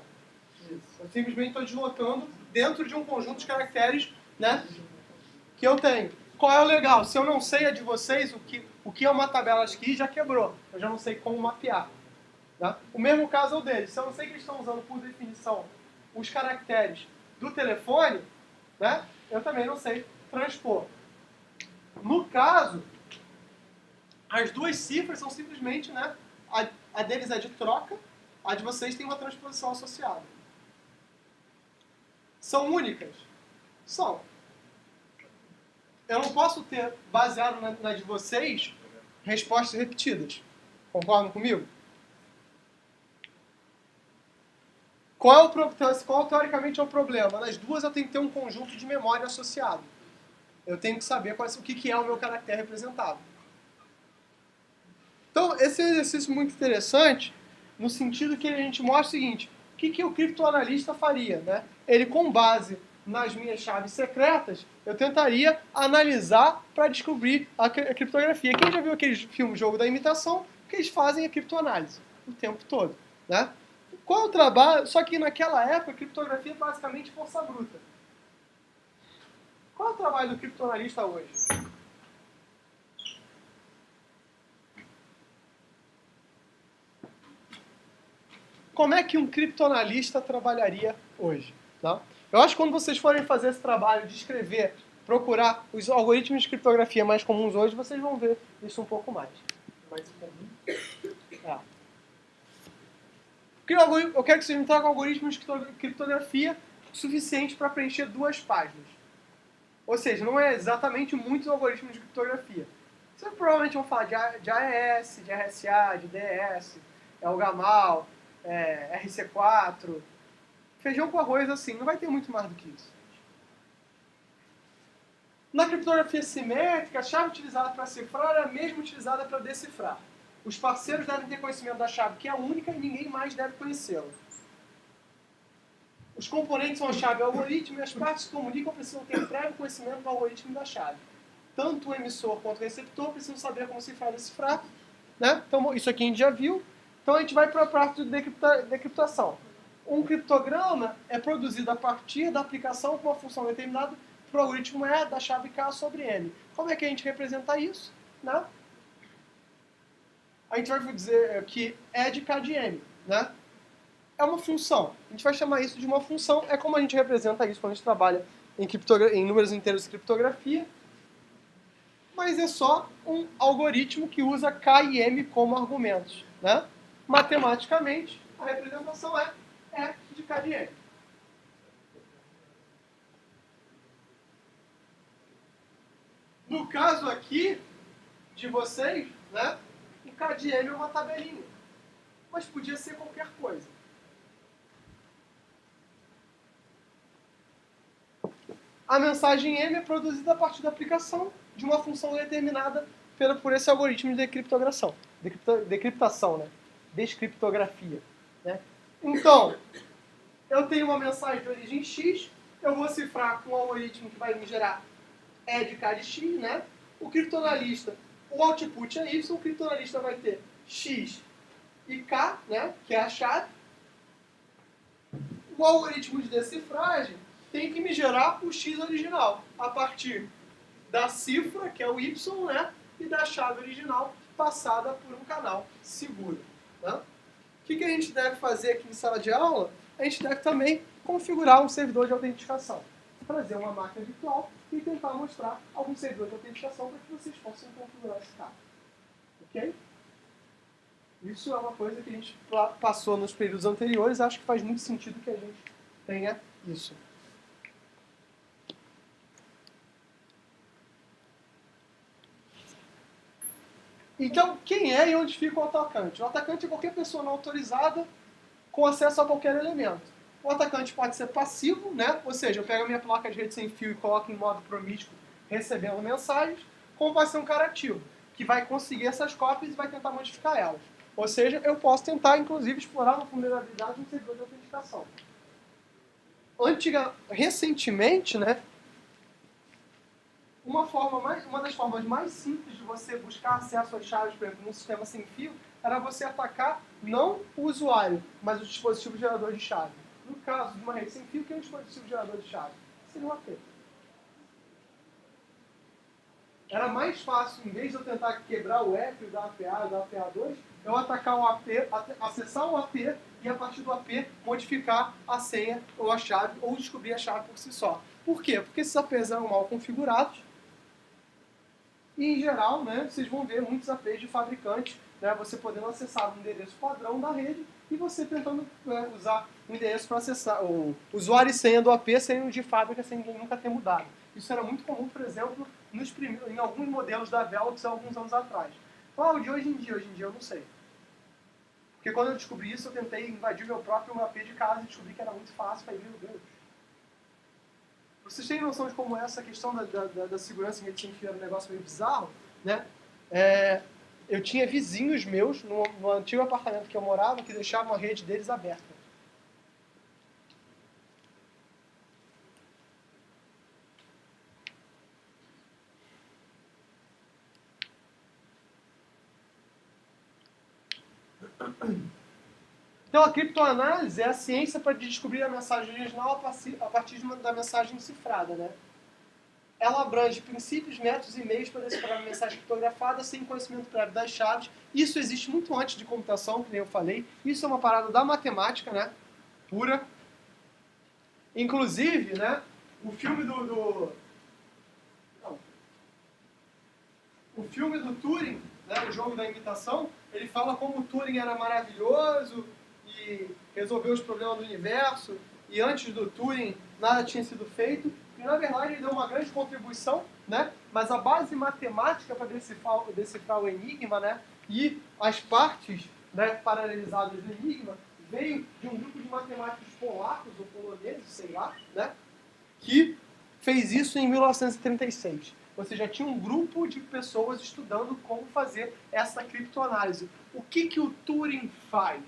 Eu simplesmente estou deslocando dentro de um conjunto de caracteres, né, que eu tenho. Qual é o legal? Se eu não sei a de vocês, o que é uma tabela ASCII já quebrou. Eu já não sei como mapear. Tá? O mesmo caso é o deles. Se eu não sei que eles estão usando por definição os caracteres do telefone, né, eu também não sei transpor. No caso, as duas cifras são simplesmente, né, a deles é de troca, a de vocês tem uma transposição associada. São únicas? São. Eu não posso ter, baseado na de vocês, respostas repetidas. Concordam comigo? Qual teoricamente é o problema? Nas duas eu tenho que ter um conjunto de memória associado. Eu tenho que saber o que é o meu caractere representado. Então, esse é um exercício muito interessante, no sentido que a gente mostra o seguinte, que o criptoanalista faria, né? Ele, com base nas minhas chaves secretas, eu tentaria analisar para descobrir a criptografia. Quem já viu aqueles filmes Jogo da Imitação? Que eles fazem a criptoanálise o tempo todo, né? Qual é o trabalho? Só que naquela época, a criptografia é basicamente força bruta. Qual é o trabalho do criptoanalista hoje? Como é que um criptoanalista trabalharia hoje? Tá? Eu acho que quando vocês forem fazer esse trabalho de escrever, procurar os algoritmos de criptografia mais comuns hoje, vocês vão ver isso um pouco mais. Mais comum. É. Eu quero que vocês me tragam algoritmos de criptografia suficientes para preencher 2 páginas. Ou seja, não é exatamente muitos algoritmos de criptografia. Vocês provavelmente vão falar de AES, de RSA, de DS, Elgamal, RC4, feijão com arroz, assim, não vai ter muito mais do que isso. Na criptografia simétrica, a chave utilizada para cifrar é a mesma utilizada para decifrar. Os parceiros devem ter conhecimento da chave, que é única, e ninguém mais deve conhecê-la. Os componentes são a chave e o algoritmo, e as partes que comunicam precisam ter prévio conhecimento do algoritmo e da chave. Tanto o emissor quanto o receptor precisam saber como cifrar e decifrar. Né? Então, isso aqui a gente já viu. Então, a gente vai para a parte de decriptação. Um criptograma é produzido a partir da aplicação com uma função determinada para o algoritmo E da chave K sobre N. Como é que a gente representa isso? Né? A gente vai dizer que E de K de M. Né? É uma função. A gente vai chamar isso de uma função. É como a gente representa isso quando a gente trabalha em números inteiros de criptografia. Mas é só um algoritmo que usa K e M como argumentos. Né? Matematicamente, a representação é E de K de M. No caso aqui de vocês, né, o K de M é uma tabelinha. Mas podia ser qualquer coisa. A mensagem M é produzida a partir da aplicação de uma função determinada por esse algoritmo de decriptação. Decriptação, né? Descriptografia. Né? Então, eu tenho uma mensagem de origem X, eu vou cifrar com um algoritmo que vai me gerar E de K de X, né? O criptoanalista, o output é Y, o criptoanalista vai ter X e K, né? Que é a chave. O algoritmo de decifragem tem que me gerar o X original, a partir da cifra, que é o Y, né? E da chave original, passada por um canal seguro. Né? O que a gente deve fazer aqui em sala de aula? A gente deve também configurar um servidor de autenticação. Trazer uma máquina virtual e tentar mostrar algum servidor de autenticação para que vocês possam configurar esse cara. Ok? Isso é uma coisa que a gente passou nos períodos anteriores, acho que faz muito sentido que a gente tenha isso. Então, quem é e onde fica o atacante? O atacante é qualquer pessoa não autorizada com acesso a qualquer elemento. O atacante pode ser passivo, né? Ou seja, eu pego a minha placa de rede sem fio e coloco em modo promíscuo, recebendo mensagens, como vai ser um cara ativo, que vai conseguir essas cópias e vai tentar modificar elas. Ou seja, eu posso tentar, inclusive, explorar uma vulnerabilidade no servidor de autenticação. Recentemente, né? Uma das formas mais simples de você buscar acesso às chaves, por exemplo, num sistema sem fio, era você atacar não o usuário, mas o dispositivo gerador de chave. No caso de uma rede sem fio, que é um dispositivo gerador de chave? Seria um AP. Era mais fácil, em vez de eu tentar quebrar o F, da APA e da APA2, eu atacar o AP, acessar o AP e, a partir do AP, modificar a senha ou a chave, ou descobrir a chave por si só. Por quê? Porque esses APs eram mal configurados. E, em geral, né, vocês vão ver muitos APs de fabricantes, né, você podendo acessar o endereço padrão da rede e você tentando usar o endereço para acessar o usuário e senha do AP sendo de fábrica sem ninguém nunca ter mudado. Isso era muito comum, por exemplo, em alguns modelos da Velux há alguns anos atrás. Qual é o de hoje em dia? Hoje em dia eu não sei. Porque quando eu descobri isso, eu tentei invadir meu próprio AP de casa e descobri que era muito fácil. Falei, meu Deus. Vocês têm noção de como essa questão da segurança em rede sem fio era um negócio meio bizarro? Né? Eu tinha vizinhos meus, no antigo apartamento que eu morava, que deixavam a rede deles aberta. Então, a criptoanálise é a ciência para descobrir a mensagem original a partir da mensagem cifrada, né? Ela abrange princípios, métodos e meios para decifrar a mensagem criptografada sem conhecimento prévio das chaves. Isso existe muito antes de computação, que nem eu falei. Isso é uma parada da matemática, né? Pura. Inclusive, né? O filme o filme do Turing, né, o jogo da imitação, ele fala como o Turing era maravilhoso e resolveu os problemas do universo, e antes do Turing nada tinha sido feito. E, na verdade, ele deu uma grande contribuição, né? Mas a base matemática para decifrar o enigma, né? E as partes, né, paralelizadas do enigma veio de um grupo de matemáticos polacos ou poloneses, sei lá, né? Que fez isso em 1936. Ou seja, tinha um grupo de pessoas estudando como fazer essa criptoanálise. O que o Turing faz?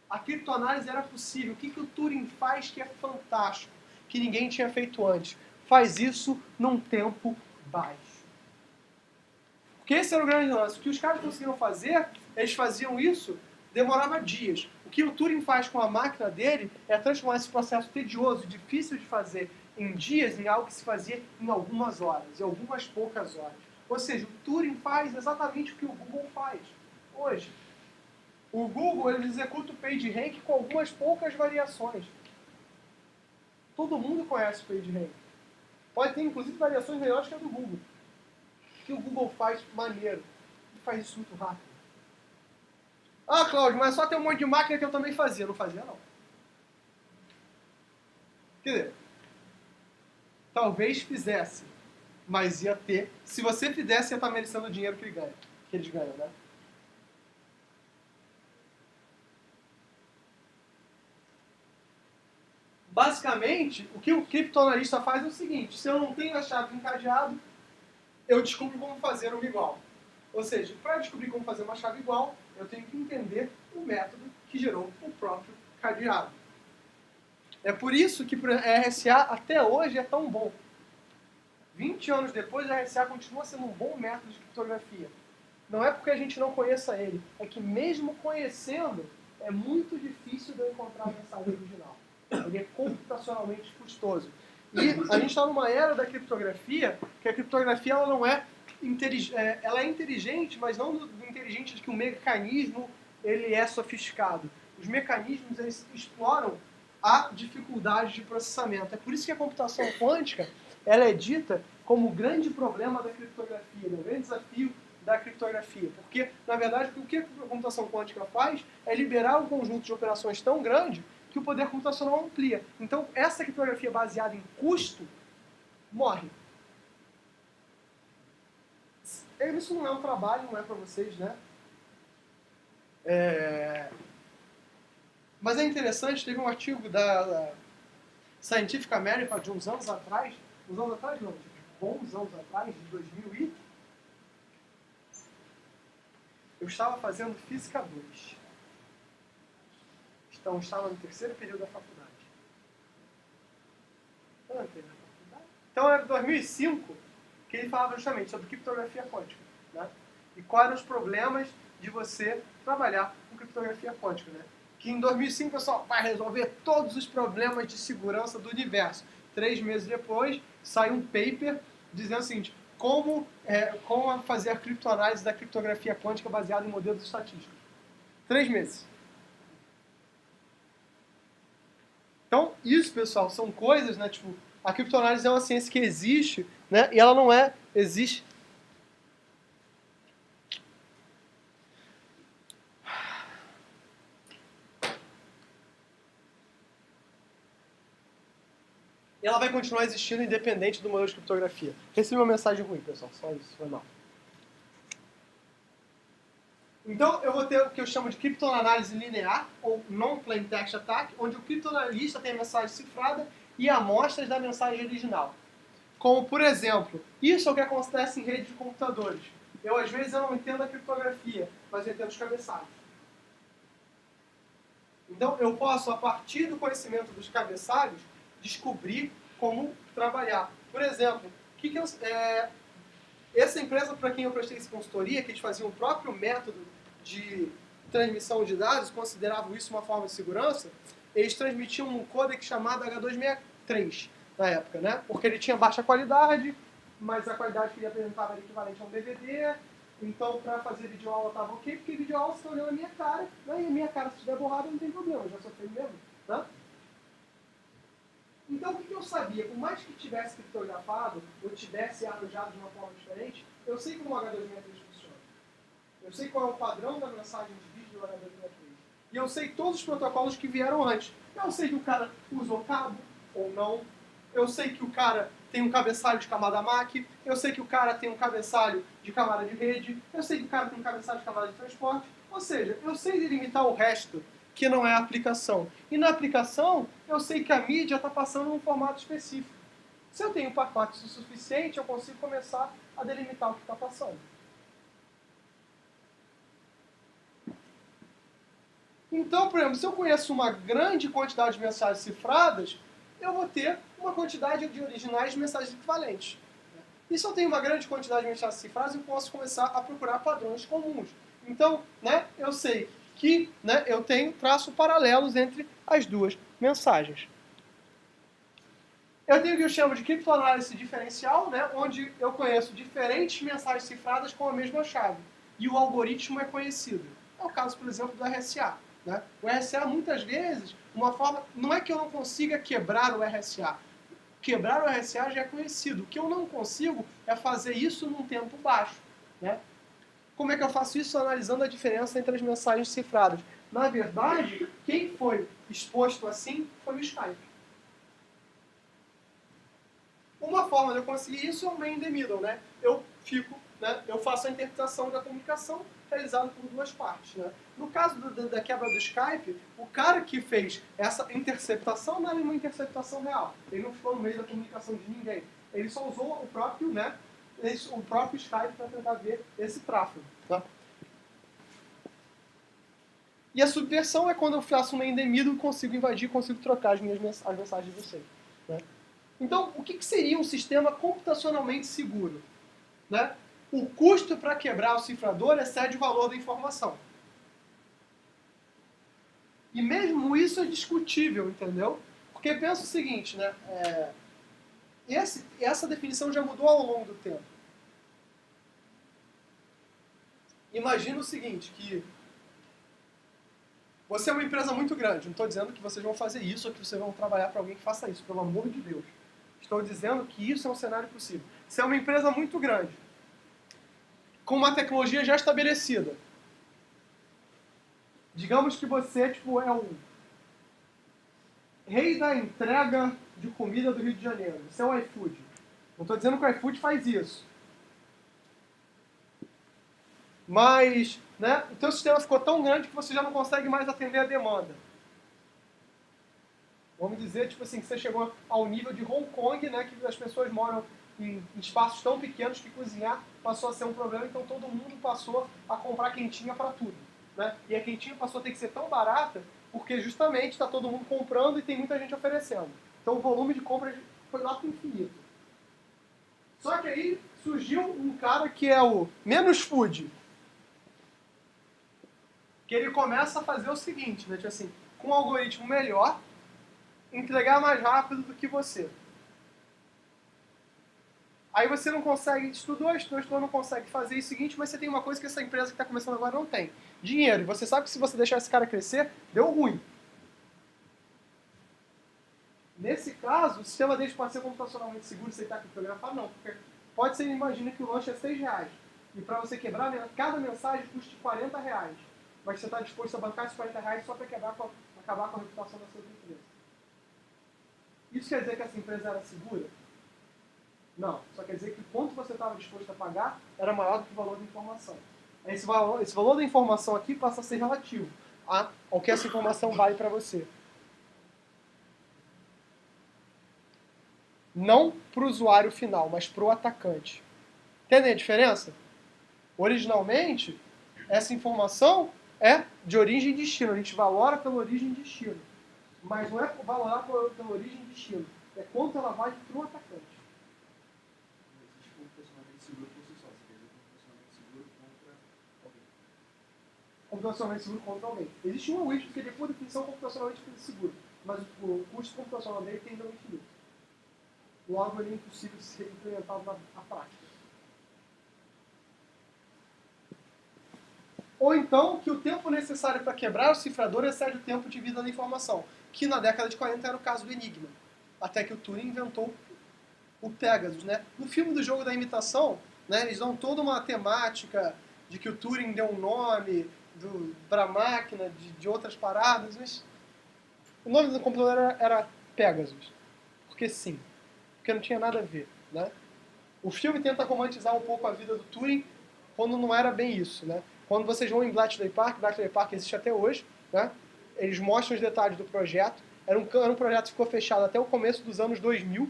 A criptoanálise era possível. O que o Turing faz que é fantástico, que ninguém tinha feito antes? Faz isso num tempo baixo. Porque esse era o grande lance. O que os caras conseguiram fazer, eles faziam isso, demorava dias. O que o Turing faz com a máquina dele é transformar esse processo tedioso, difícil de fazer, em dias, em algo que se fazia em algumas horas, em algumas poucas horas. Ou seja, o Turing faz exatamente o que o Google faz hoje. O Google, ele executa o PageRank com algumas poucas variações. Todo mundo conhece o PageRank. Pode ter, inclusive, variações melhores que a do Google. O que o Google faz maneiro? Ele faz isso muito rápido. Ah, Cláudio, mas só tem um monte de máquina que eu também fazia. Não fazia, não. Quer dizer, talvez fizesse, mas ia ter. Se você fizesse, ia estar merecendo o dinheiro que eles ganham, né? Basicamente, o que o criptoanalista faz é o seguinte: se eu não tenho a chave encadeada, eu descubro como fazer uma igual. Ou seja, para descobrir como fazer uma chave igual, eu tenho que entender o método que gerou o próprio cadeado. É por isso que o RSA até hoje é tão bom. 20 anos depois, o RSA continua sendo um bom método de criptografia. Não é porque a gente não conheça ele, é que mesmo conhecendo, é muito difícil de eu encontrar a mensagem original. Ele é computacionalmente custoso. E a gente está numa era da criptografia, que a criptografia ela não é inteligente, ela é inteligente, mas não do inteligente de que o mecanismo ele é sofisticado. Os mecanismos eles exploram a dificuldade de processamento. É por isso que a computação quântica ela é dita como o grande problema da criptografia, o grande desafio da criptografia. Porque, na verdade, o que a computação quântica faz é liberar um conjunto de operações tão grande que o poder computacional amplia. Então, essa criptografia baseada em custo morre. Isso não é um trabalho, não é para vocês, né? Mas é interessante, teve um artigo da Scientific American de uns anos atrás, de bons anos atrás, de 2000 e... Eu estava fazendo Física 2. Então, estava no terceiro período da faculdade. Então, era 2005 que ele falava justamente sobre criptografia quântica. Né? E quais eram os problemas de você trabalhar com criptografia quântica. Né? Que em 2005 o pessoal vai resolver todos os problemas de segurança do universo. 3 meses depois, sai um paper dizendo o seguinte: como fazer a criptoanálise da criptografia quântica baseada em modelos estatísticos. 3 meses. Então, isso, pessoal, são coisas, né? Tipo, a criptoanálise é uma ciência que existe, né? E ela não existe. E ela vai continuar existindo independente do modelo de criptografia. Recebi uma mensagem ruim, pessoal. Só isso, foi mal. Então, eu vou ter o que eu chamo de criptoanálise linear, ou non-plain text attack, onde o criptoanalista tem a mensagem cifrada e amostras da mensagem original. Como, por exemplo, isso é o que acontece em redes de computadores. Às vezes, eu não entendo a criptografia, mas eu entendo os cabeçalhos. Então, eu posso, a partir do conhecimento dos cabeçalhos, descobrir como trabalhar. Por exemplo, essa empresa para quem eu prestei essa consultoria, que eles faziam o próprio método de transmissão de dados, consideravam isso uma forma de segurança, eles transmitiam um codec chamado H263 na época, né? Porque ele tinha baixa qualidade, mas a qualidade que ele apresentava era equivalente a um DVD. Então, para fazer videoaula estava ok, porque videoaula você está olhando a minha cara, né? E a minha cara, se estiver borrada, não tem problema, eu já sofri mesmo, tá? Então, o que eu sabia? Por mais que tivesse criptografado, ou tivesse arranjado de uma forma diferente, eu sei como o H263 funciona. Eu sei qual é o padrão da mensagem de vídeo do H263. E eu sei todos os protocolos que vieram antes. Eu sei que o cara usou cabo ou não. Eu sei que o cara tem um cabeçalho de camada MAC. Eu sei que o cara tem um cabeçalho de camada de rede. Eu sei que o cara tem um cabeçalho de camada de transporte. Ou seja, eu sei delimitar o resto, que não é a aplicação. E na aplicação, eu sei que a mídia está passando num formato específico. Se eu tenho pacotes o suficiente, eu consigo começar a delimitar o que está passando. Então, por exemplo, se eu conheço uma grande quantidade de mensagens cifradas, eu vou ter uma quantidade de originais de mensagens equivalentes. E se eu tenho uma grande quantidade de mensagens cifradas, eu posso começar a procurar padrões comuns. Então, né, eu sei que, né, eu tenho traços paralelos entre as duas mensagens. Eu tenho o que eu chamo de criptoanálise diferencial, né, onde eu conheço diferentes mensagens cifradas com a mesma chave. E o algoritmo é conhecido. É o caso, por exemplo, do RSA. Né? O RSA, muitas vezes, uma forma... Não é que eu não consiga quebrar o RSA. Quebrar o RSA já é conhecido. O que eu não consigo é fazer isso num tempo baixo. Né? Como é que eu faço isso? Analisando a diferença entre as mensagens cifradas. Na verdade, quem foi exposto assim foi o Skype. Uma forma de eu conseguir isso é o man in the middle. Né? Eu faço a interpretação da comunicação realizada por duas partes. Né? No caso da quebra do Skype, o cara que fez essa interceptação não era uma interceptação real. Ele não ficou no meio da comunicação de ninguém. Ele só usou o próprio Skype para tentar ver esse tráfego. Tá? E a subversão é quando eu faço um endemido e consigo invadir, consigo trocar as mensagens de vocês. Né? Então, o que seria um sistema computacionalmente seguro? Né? O custo para quebrar o cifrador excede o valor da informação. E mesmo isso é discutível, entendeu? Porque pensa o seguinte, né? Essa definição já mudou ao longo do tempo. Imagina o seguinte, que você é uma empresa muito grande. Não estou dizendo que vocês vão fazer isso ou que vocês vão trabalhar para alguém que faça isso, pelo amor de Deus. Estou dizendo que isso é um cenário possível. Você é uma empresa muito grande, com uma tecnologia já estabelecida. Digamos que você é o rei da entrega de comida do Rio de Janeiro. Você é o iFood. Não estou dizendo que o iFood faz isso. Mas, né, o teu sistema ficou tão grande que você já não consegue mais atender a demanda. Vamos dizer, que você chegou ao nível de Hong Kong, né, que as pessoas moram em espaços tão pequenos que cozinhar passou a ser um problema, então todo mundo passou a comprar quentinha para tudo. Né? E a quentinha passou a ter que ser tão barata porque justamente está todo mundo comprando e tem muita gente oferecendo. Então o volume de compras foi lá para o infinito. Só que aí surgiu um cara que é o Menos Food, que ele começa a fazer o seguinte, né? Tipo assim, com um algoritmo melhor, entregar mais rápido do que você. Aí você não consegue, estudou, não consegue fazer o seguinte, mas você tem uma coisa que essa empresa que está começando agora não tem. Dinheiro. E você sabe que se você deixar esse cara crescer, deu ruim. Nesse caso, o sistema deles pode ser computacionalmente seguro se ele está criptografado? Não. Porque pode ser, imagina que o lanche é R$6. E para você quebrar, cada mensagem custa R$40. Mas você está disposto a bancar esses R$40 só para acabar com a reputação da sua empresa. Isso quer dizer que essa empresa era segura? Não, só quer dizer que o quanto você estava disposto a pagar era maior do que o valor da informação. Esse valor da informação aqui passa a ser relativo ao que essa informação vale para você. Não para o usuário final, mas para o atacante. Entendem a diferença? Originalmente, essa informação é de origem e destino. A gente valora pela origem e destino. Mas não é valorar pela origem e destino. É quanto ela vale para o atacante. computacionalmente seguro contra alguém. Existe um algoritmo que ele é, por definição, computacionalmente seguro, mas o custo computacional dele tem realmente infinito. Logo, ele é impossível de ser implementado na prática. Ou então, que o tempo necessário para quebrar o cifrador excede o tempo de vida da informação, que na década de 40 era o caso do Enigma, até que o Turing inventou o Pegasus, né? No filme do Jogo da Imitação, né, eles dão toda uma temática de que o Turing deu um nome para a máquina, de outras paradas, mas o nome do computador era Pegasus, porque sim, porque não tinha nada a ver, né? O filme tenta romantizar um pouco a vida do Turing, quando não era bem isso, né? Quando vocês vão em Bletchley Park existe até hoje, né? Eles mostram os detalhes do projeto. Era um projeto que ficou fechado até o começo dos anos 2000,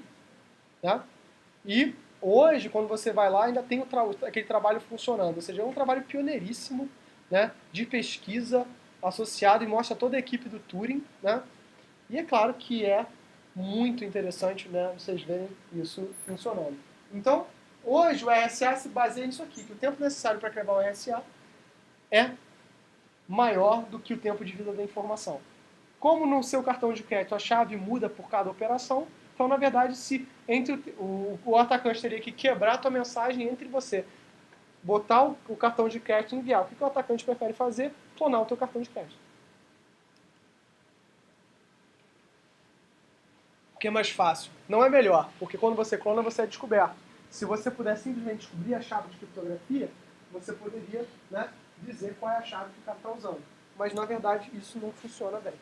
né? E hoje, quando você vai lá, ainda tem aquele trabalho funcionando. Ou seja, é um trabalho pioneiríssimo, né, de pesquisa associado e mostra toda a equipe do Turing, né? E é claro que é muito interessante, né, vocês verem isso funcionando. Então, hoje o RSA se baseia nisso aqui, que o tempo necessário para quebrar o RSA é maior do que o tempo de vida da informação. Como no seu cartão de crédito a chave muda por cada operação, então, na verdade, se o atacante teria que quebrar a tua mensagem entre você, botar o cartão de crédito e enviar. O que o atacante prefere fazer? Clonar o teu cartão de crédito. O que é mais fácil? Não é melhor, porque quando você clona, você é descoberto. Se você puder simplesmente descobrir a chave de criptografia, você poderia, né, dizer qual é a chave que o cara está usando. Mas, na verdade, isso não funciona bem.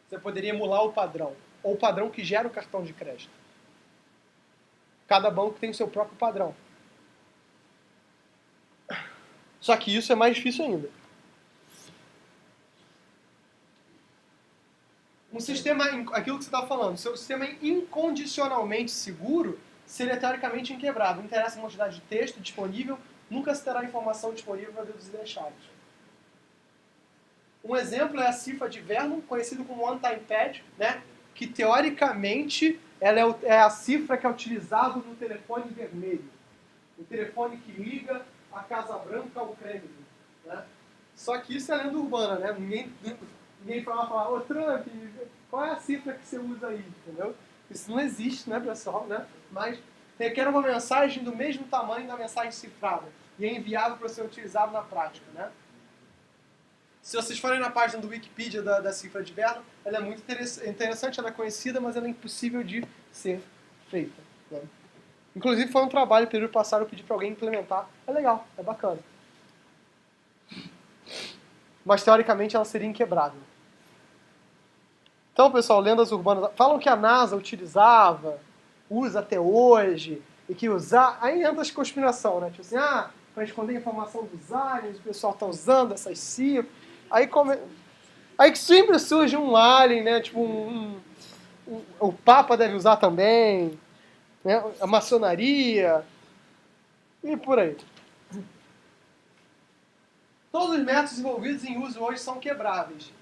Você poderia emular o padrão, ou o padrão que gera o cartão de crédito. Cada banco tem o seu próprio padrão. Só que isso é mais difícil ainda. Um sistema, aquilo que você está falando, seu sistema incondicionalmente seguro seria teoricamente inquebrável. Não interessa a quantidade de texto disponível, nunca se terá informação disponível para deduzir as chaves. Um exemplo é a cifra de Vernon, conhecido como One-Time Pad, né? Que teoricamente ela é a cifra que é utilizada no telefone vermelho. O telefone que liga a Casa Branca ao Kremlin. Né? Só que isso é lenda urbana, né? Ninguém foi lá falar, ô Trump, qual é a cifra que você usa aí? Entendeu? Isso não existe, né, pessoal? Né? Mas requer uma mensagem do mesmo tamanho da mensagem cifrada. E é enviável para ser utilizado na prática, né? Se vocês forem na página do Wikipedia da cifra de Vernon, ela é muito interessante, ela é conhecida, mas ela é impossível de ser feita. Né? Inclusive foi um trabalho, período passado, eu pedi para alguém implementar. É legal, é bacana. Mas teoricamente ela seria inquebrável. Então, pessoal, lendas urbanas falam que a NASA utilizava, usa até hoje, e que usar... Aí entra as conspiração, né? Tipo assim, para esconder a informação dos aliens, o pessoal está usando essas cifras. Aí que sempre surge um alien, né? Tipo o Papa deve usar também, né? A maçonaria e por aí. Todos os métodos envolvidos em uso hoje são quebráveis.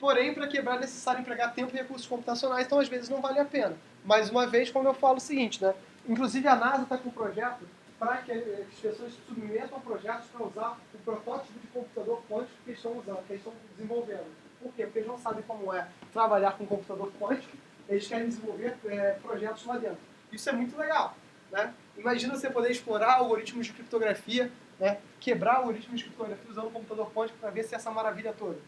Porém, para quebrar é necessário empregar tempo e recursos computacionais, então às vezes não vale a pena. Mais uma vez, quando eu falo o seguinte, né? Inclusive a NASA está com um projeto para que as pessoas submetam projetos para usar o protótipo de computador quântico que eles estão usando, que eles estão desenvolvendo. Por quê? Porque eles não sabem como é trabalhar com computador quântico, eles querem desenvolver projetos lá dentro. Isso é muito legal, né? Imagina você poder explorar algoritmos de criptografia, né? Quebrar algoritmos de criptografia usando o computador quântico para ver se é essa maravilha toda.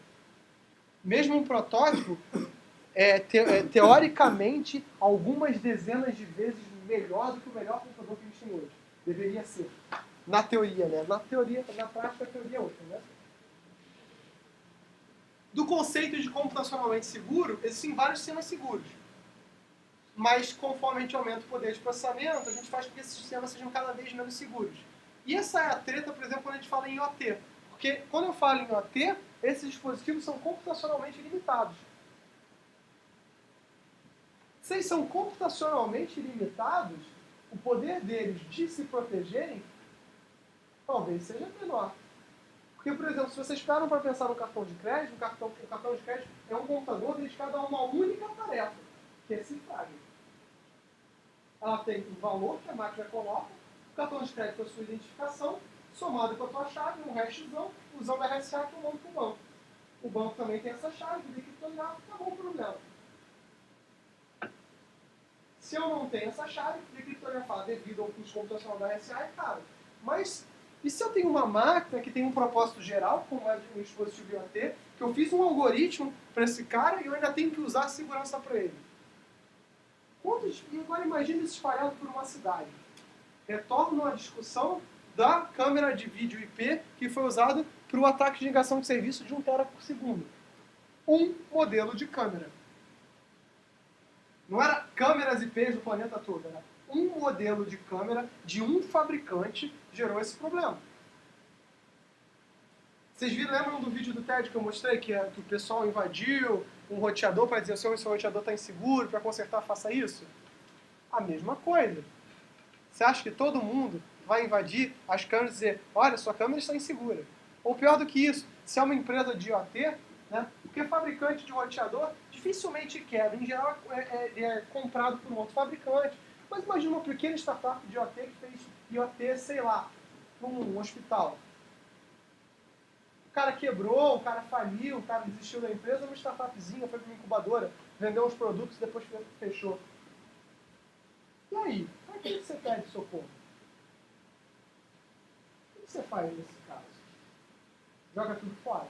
Mesmo um protótipo, teoricamente, algumas dezenas de vezes melhor do que o melhor computador que a gente tem hoje. Deveria ser. Na teoria, né? Na prática, a teoria é outra, né? Do conceito de computacionalmente seguro, existem vários sistemas seguros. Mas, conforme a gente aumenta o poder de processamento, a gente faz com que esses sistemas sejam cada vez menos seguros. E essa é a treta, por exemplo, quando a gente fala em IoT. Porque, quando eu falo em IoT, esses dispositivos são computacionalmente limitados. Se eles são computacionalmente limitados, o poder deles de se protegerem talvez seja menor. Porque, por exemplo, se vocês param para pensar no cartão de crédito, o cartão de crédito é um computador dedicado a uma única tarefa, que é cifragem. Ela tem um valor que a máquina coloca, o cartão de crédito é a sua identificação, somado com a tua chave, um hashzão, usando a RSA que eu mando para o banco. O banco também tem essa chave, decriptografo, acabou o problema. Se eu não tenho essa chave, decriptografar devido ao custo computacional da RSA é caro. Mas, e se eu tenho uma máquina que tem um propósito geral, como é um dispositivo IoT, que eu fiz um algoritmo para esse cara e eu ainda tenho que usar segurança para ele? E agora imagine isso espalhado por uma cidade. Retorno à discussão da câmera de vídeo IP que foi usada para o ataque de ligação de serviço de 1 tera por segundo. Um modelo de câmera. Não era câmeras IPs do planeta todo, era um modelo de câmera de um fabricante gerou esse problema. Vocês lembram do vídeo do TED que eu mostrei, que o pessoal invadiu um roteador para dizer se o seu roteador está inseguro, para consertar, faça isso? A mesma coisa. Você acha que todo mundo vai invadir as câmeras e dizer, olha, sua câmera está insegura? Ou pior do que isso, se é uma empresa de IoT, né, porque fabricante de roteador dificilmente quebra. Em geral, é comprado por um outro fabricante. Mas imagina uma pequena startup de IoT que fez IoT, sei lá, num hospital. O cara quebrou, o cara faliu, o cara desistiu da empresa, uma startupzinha, foi para uma incubadora, vendeu uns produtos e depois fechou. E aí? Para que você pede socorro? O que você faz nesse caso? Joga tudo fora.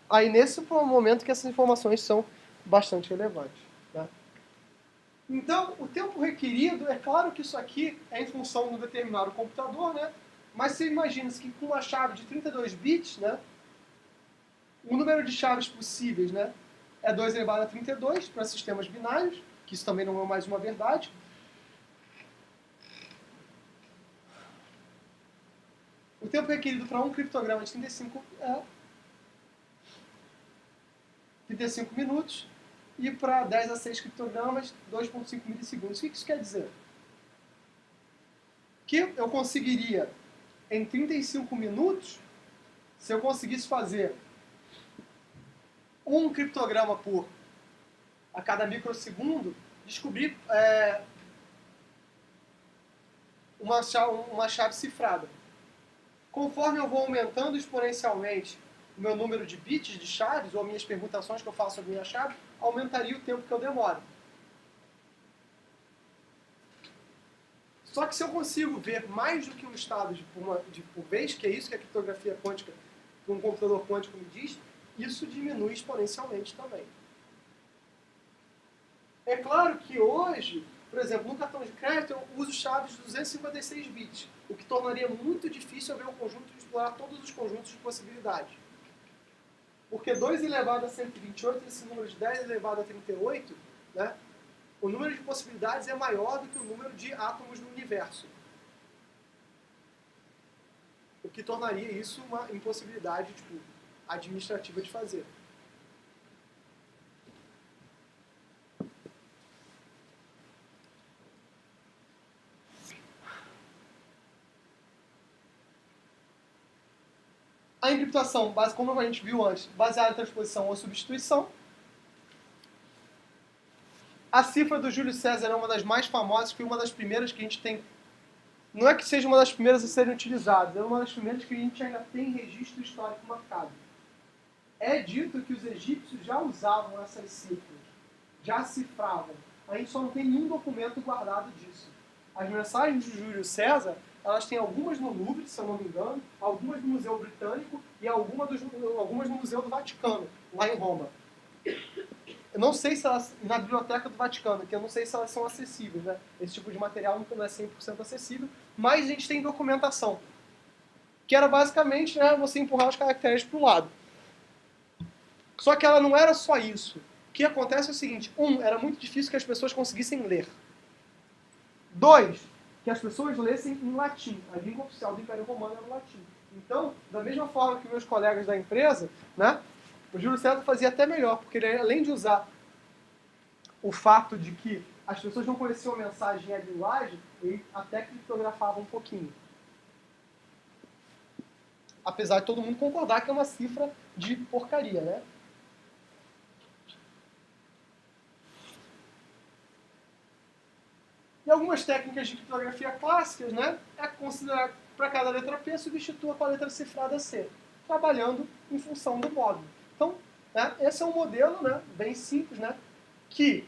Aí nesse momento que essas informações são bastante relevantes. Né? Então, o tempo requerido, é claro que isso aqui é em função de um determinado computador, né? Mas você imagina que com uma chave de 32 bits, né, o número de chaves possíveis, né, é 2 elevado a 32 para sistemas binários, que isso também não é mais uma verdade. O tempo requerido para um criptograma de 35 minutos e para 10 a 6 criptogramas, 2,5 milissegundos. O que isso quer dizer? Que eu conseguiria, em 35 minutos, se eu conseguisse fazer um criptograma a cada microsegundo, descobrir uma chave cifrada. Conforme eu vou aumentando exponencialmente o meu número de bits de chaves, ou minhas permutações que eu faço sobre minha chave, aumentaria o tempo que eu demoro. Só que se eu consigo ver mais do que um estado por vez, que é isso que a criptografia quântica, que um computador quântico me diz, isso diminui exponencialmente também. É claro que hoje, por exemplo, no cartão de crédito eu uso chaves de 256 bits, o que tornaria muito difícil eu ver explorar todos os conjuntos de possibilidades. Porque 2 elevado a 128, esse número de 10 elevado a 38, né, o número de possibilidades é maior do que o número de átomos no universo. O que tornaria isso uma impossibilidade administrativa de fazer. A encriptação, como a gente viu antes, baseada em transposição ou substituição. A cifra do Júlio César é uma das mais famosas, foi uma das primeiras que a gente tem. Não é que seja uma das primeiras a serem utilizadas, é uma das primeiras que a gente ainda tem registro histórico marcado. É dito que os egípcios já usavam essas cifras, já cifravam. A gente só não tem nenhum documento guardado disso. As mensagens de Júlio César, elas têm algumas no Louvre, se eu não me engano, algumas no Museu Britânico e algumas no Museu do Vaticano, lá em Roma. Eu não sei se elas, na Biblioteca do Vaticano, que eu não sei se elas são acessíveis, né? Esse tipo de material não é 100% acessível, mas a gente tem documentação, que era basicamente, né, você empurrar os caracteres para o lado. Só que ela não era só isso. O que acontece é o seguinte, era muito difícil que as pessoas conseguissem ler. 2, que as pessoas lessem em latim. A língua oficial do Império Romano era o latim. Então, da mesma forma que meus colegas da empresa, né, o Júlio César fazia até melhor, porque ele, além de usar o fato de que as pessoas não conheciam a mensagem e a linguagem, ele até criptografava um pouquinho. Apesar de todo mundo concordar que é uma cifra de porcaria, né? E E algumas técnicas de criptografia clássicas, né, é considerar para cada letra P substitua com a letra cifrada C, trabalhando em função do módulo. Então, né, esse é um modelo, né, bem simples, né, que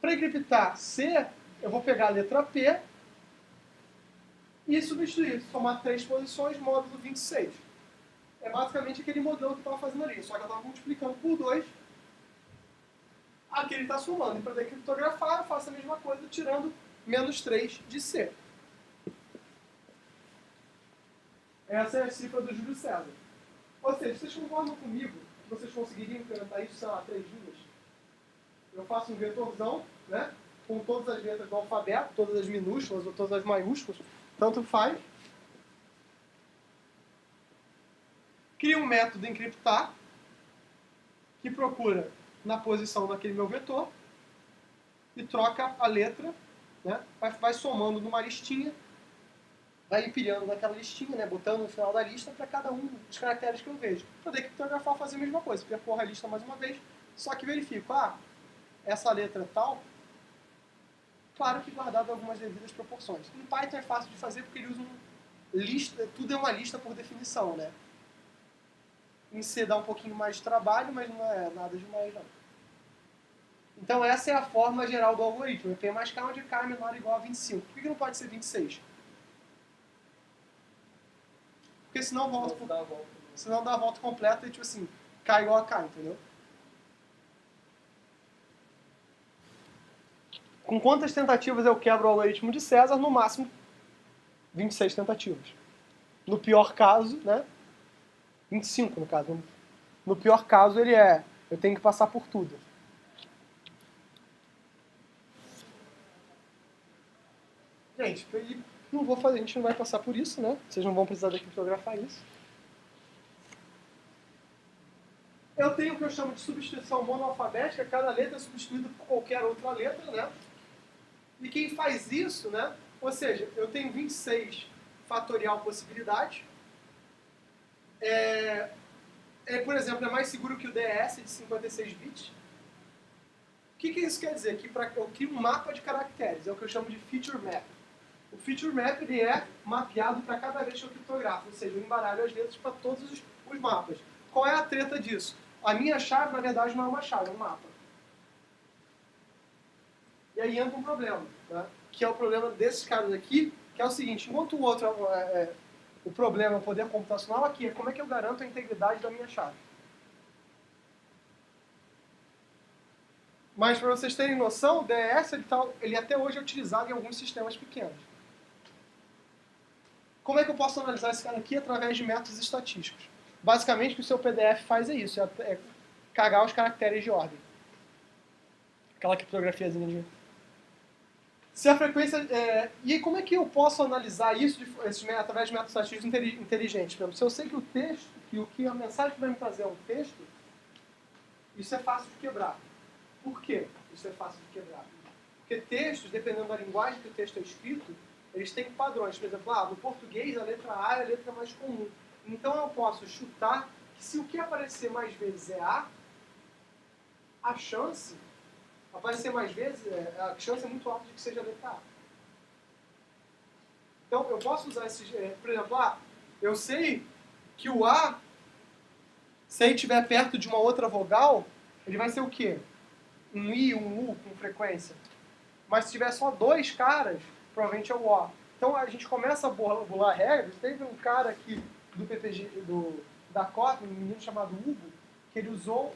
para encriptar C, eu vou pegar a letra P e substituir, somar 3 posições, módulo 26. É basicamente aquele modelo que eu estava fazendo ali, só que eu estava multiplicando por 2. Aqui ele está somando. E para decriptografar, eu faço a mesma coisa, tirando menos 3 de C. Essa é a cifra do Júlio César. Ou seja, vocês concordam comigo que vocês conseguiriam implementar isso, sei lá, 3 linhas? Eu faço um vetorzão, né, com todas as letras do alfabeto, todas as minúsculas ou todas as maiúsculas, tanto faz. Crio um método encriptar, que procura na posição daquele meu vetor, e troca a letra, né, vai somando numa listinha, vai empilhando naquela listinha, né, botando no final da lista para cada um dos caracteres que eu vejo. Para decriptografar, fazer a mesma coisa, percorro a lista mais uma vez, só que verifico, essa letra é tal, claro que guardado algumas devidas proporções. Em Python é fácil de fazer porque ele usa lista, tudo é uma lista por definição, né? Em C dá um pouquinho mais de trabalho, mas não é nada demais, não. Então essa é a forma geral do algoritmo. Eu tenho mais K onde K é menor ou igual a 25. Por que não pode ser 26? Porque senão senão dá a volta completa e tipo assim, K igual a K, entendeu? Com quantas tentativas eu quebro o algoritmo de César? No máximo 26 tentativas. No pior caso, né? 25 no caso. No pior caso eu tenho que passar por tudo. Gente, não vou fazer, a gente não vai passar por isso, né? Vocês não vão precisar de criptografar isso. Eu tenho o que eu chamo de substituição monoalfabética, cada letra é substituída por qualquer outra letra, né? E quem faz isso, né? Ou seja, eu tenho 26 fatorial possibilidades. Por exemplo, é mais seguro que o DS de 56 bits. O que isso quer dizer? Que eu crio um mapa de caracteres, é o que eu chamo de feature map. O feature map ele é mapeado para cada vez que eu criptografo, ou seja, eu embaralho as letras para todos os mapas. Qual é a treta disso? A minha chave, na verdade, não é uma chave, é um mapa. E aí entra um problema, né? Que é o problema desses caras aqui, que é o seguinte, enquanto o outro o problema é o poder computacional, aqui é como é que eu garanto a integridade da minha chave. Mas para vocês terem noção, o DS ele até hoje é utilizado em alguns sistemas pequenos. Como é que eu posso analisar esse cara aqui? Através de métodos estatísticos. Basicamente, o que o seu PDF faz é isso, é cagar os caracteres de ordem. Aquela criptografiazinha de... Se a frequência... E como é que eu posso analisar isso através de métodos estatísticos inteligentes? Por exemplo, se eu sei que o texto, que a mensagem que vai me trazer é um texto, isso é fácil de quebrar. Por quê isso é fácil de quebrar? Porque textos, dependendo da linguagem que o texto é escrito, eles têm padrões. Por exemplo, no português a letra A é a letra mais comum. Então eu posso chutar que se o que aparecer mais vezes é a chance... aparecer mais vezes, a chance é muito alta de que seja a letra A. Então, eu posso usar esses... por exemplo, eu sei que o A, se ele estiver perto de uma outra vogal, ele vai ser o quê? Um I, um U com frequência. Mas se tiver só 2 caras, provavelmente é o O. Então, a gente começa a bolar regras. Teve um cara aqui do PPG, da COP, um menino chamado Hugo, que ele usou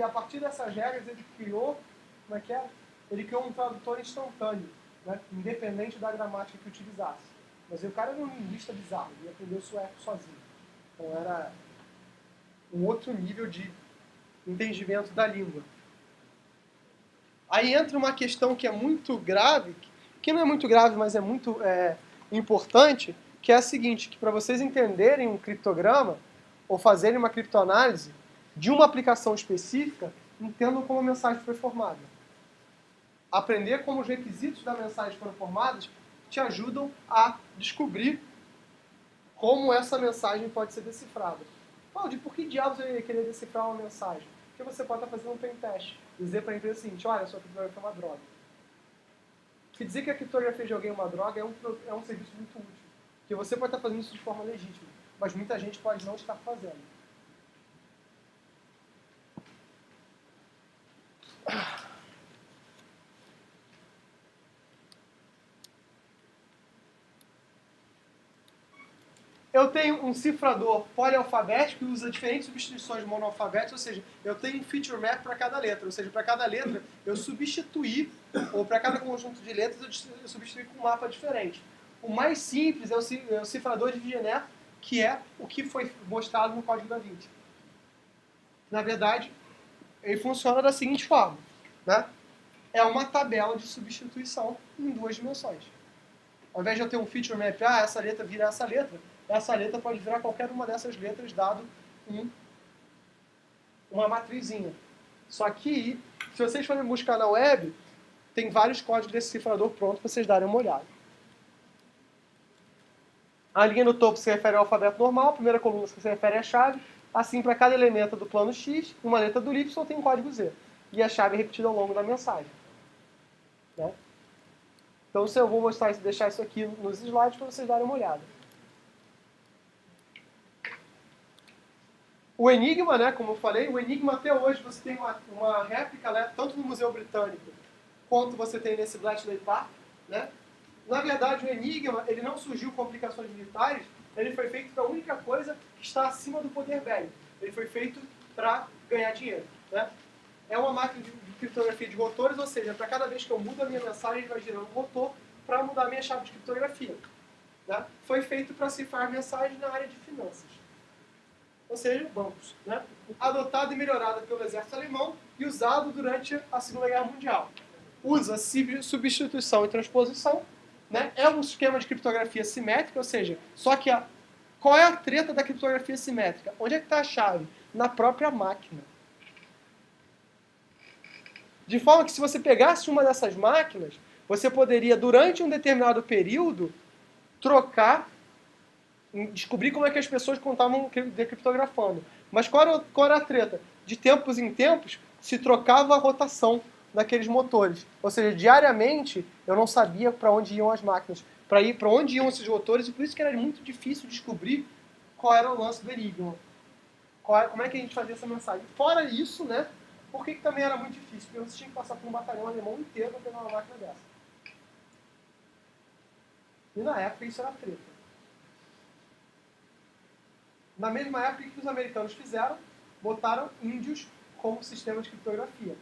a partir dessas regras, ele criou, como é que é? Ele criou um tradutor instantâneo, né? Independente da gramática que utilizasse. Mas o cara era um linguista bizarro, ele aprendeu sueco sozinho. Então era um outro nível de entendimento da língua. Aí entra uma questão que é muito grave, que não é muito grave, mas é muito importante, que é a seguinte, que para vocês entenderem um criptograma, ou fazerem uma criptoanálise, de uma aplicação específica, entendam como a mensagem foi formada. Aprender como os requisitos da mensagem foram formados te ajudam a descobrir como essa mensagem pode ser decifrada. Claudio, por que diabos eu ia querer decifrar uma mensagem? Porque você pode estar fazendo um pen test. Dizer para a empresa o seguinte, olha, sua criptografia é uma droga. que dizer que a criptografia de alguém é uma droga é um serviço muito útil. Porque você pode estar fazendo isso de forma legítima, mas muita gente pode não estar fazendo. Eu tenho um cifrador polialfabético que usa diferentes substituições monoalfabéticas, ou seja, eu tenho um feature map para cada letra, ou seja, para cada letra eu substituí, ou para cada conjunto de letras eu substituí com um mapa diferente. O mais simples é o cifrador de Vigenère, que é o que foi mostrado no código da Vinci. Na verdade, ele funciona da seguinte forma, né? É uma tabela de substituição em 2 dimensões. Ao invés de eu ter um feature map, essa letra vira essa letra pode virar qualquer uma dessas letras, dado uma matrizinha. Só que, se vocês forem buscar na web, tem vários códigos desse cifrador pronto para vocês darem uma olhada. A linha no topo se refere ao alfabeto normal, a primeira coluna se refere à chave. Assim, para cada elemento do plano X, uma letra do Y tem um código Z. E a chave é repetida ao longo da mensagem. Né? Então, eu vou deixar isso aqui nos slides para vocês darem uma olhada. O Enigma, né, como eu falei, o Enigma até hoje você tem uma réplica, né, tanto no Museu Britânico quanto você tem nesse Bletchley Park. Né? Na verdade, o Enigma ele não surgiu com aplicações militares, ele foi feito para a única coisa que está acima do poder velho. Ele foi feito para ganhar dinheiro. Né? É uma máquina de criptografia de rotores, ou seja, para cada vez que eu mudo a minha mensagem, ele vai girando um rotor para mudar a minha chave de criptografia. Né? Foi feito para cifrar mensagens na área de finanças. Ou seja, bancos. Né? Adotado e melhorado pelo exército alemão e usado durante a Segunda Guerra Mundial. Usa substituição e transposição. Né? É um esquema de criptografia simétrica, ou seja, só que qual é a treta da criptografia simétrica? Onde é que está a chave? Na própria máquina. De forma que se você pegasse uma dessas máquinas, você poderia, durante um determinado período, trocar, descobrir como é que as pessoas estavam decriptografando. Mas qual era a treta? De tempos em tempos, se trocava a rotação daqueles motores. Ou seja, diariamente, eu não sabia para onde iam as máquinas, para onde iam esses motores, e por isso que era muito difícil descobrir qual era o lance do Enigma. Como é que a gente fazia essa mensagem. Fora isso, né? Por que também era muito difícil? Porque você tinha que passar por um batalhão alemão inteiro para pegar uma máquina dessa. E na época isso era treta. Na mesma época que os americanos fizeram, botaram índios como sistema de criptografia.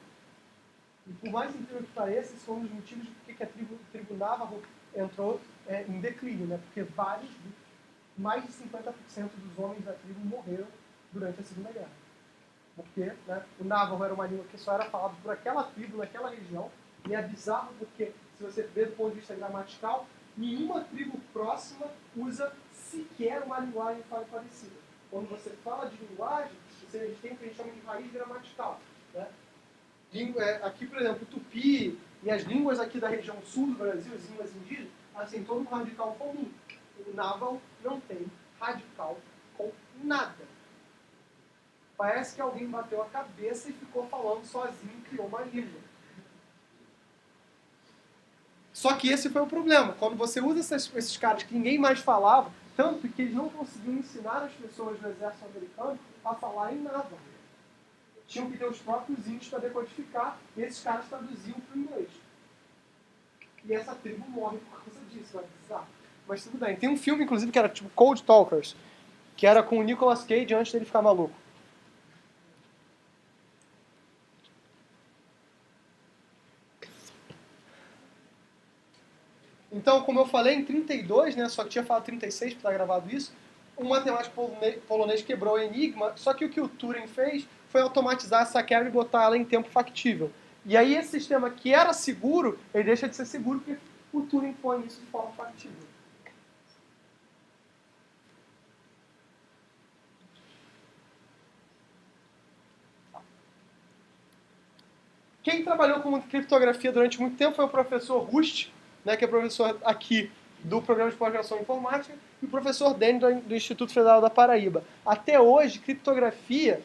E por mais incrível que pareça, esse foi um dos motivos de porque a tribo Navajo entrou em declínio, né? Porque mais de 50% dos homens da tribo morreram durante a Segunda Guerra. Porque né, o Navajo era uma língua que só era falada por aquela tribo, naquela região, e é bizarro porque, se você ver do ponto de vista gramatical, nenhuma tribo próxima usa sequer uma linguagem parecida. Quando você fala de linguagem, você tem o que a gente chama de raiz gramatical. Né? Aqui, por exemplo, o Tupi e as línguas aqui da região sul do Brasil, as línguas indígenas, elas têm todo um radical comum. O Navajo não tem radical com nada. Parece que alguém bateu a cabeça e ficou falando sozinho e criou uma língua. Só que esse foi o problema. Quando você usa esses caras que ninguém mais falava, tanto que eles não conseguiam ensinar as pessoas do exército americano a falar em Navajo. Tinham que ter os próprios índios para decodificar, e esses caras traduziam para o inglês. E essa tribo morre por causa disso, é bizarro. Mas tudo bem. Tem um filme, inclusive, que era tipo Code Talkers, que era com o Nicolas Cage antes dele ficar maluco. Então, como eu falei, em 32, né, só que tinha falado 36 para estar gravado isso, um matemático polonês quebrou o Enigma, só que o que o Turing fez foi automatizar essa quebra e botar ela em tempo factível. E aí esse sistema que era seguro, ele deixa de ser seguro porque o Turing põe isso de forma factível. Quem trabalhou com criptografia durante muito tempo foi o professor Rust, né, que é professor aqui do Programa de Pós-Graduação em Informática, e o professor Dani do Instituto Federal da Paraíba. Até hoje, criptografia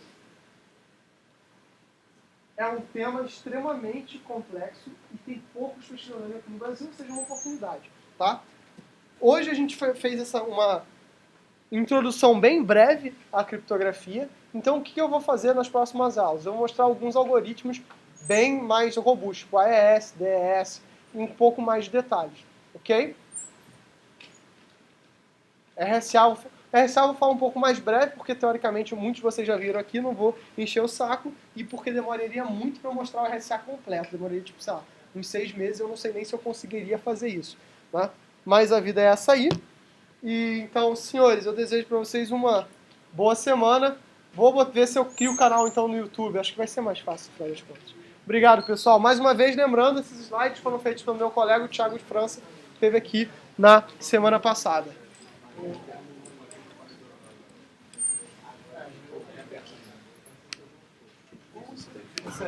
é um tema extremamente complexo e tem poucos pesquisadores aqui no Brasil, ou seja, uma oportunidade, tá? Hoje a gente fez uma introdução bem breve à criptografia. Então, o que eu vou fazer nas próximas aulas? Eu vou mostrar alguns algoritmos bem mais robustos, tipo AES, DES, e um pouco mais de detalhes, ok? RSA eu vou falar um pouco mais breve, porque teoricamente muitos de vocês já viram aqui, não vou encher o saco, e porque demoraria muito para mostrar o RSA completo, demoraria, tipo, sei lá, uns 6 meses, eu não sei nem se eu conseguiria fazer isso, tá? Mas a vida é essa aí. E então, senhores, eu desejo para vocês uma boa semana. Vou ver se eu crio o canal então no YouTube, acho que vai ser mais fácil, afinal das contas. Obrigado, pessoal. Mais uma vez, lembrando, esses slides foram feitos pelo meu colega, o Thiago de França, que esteve aqui na semana passada. Isso aí.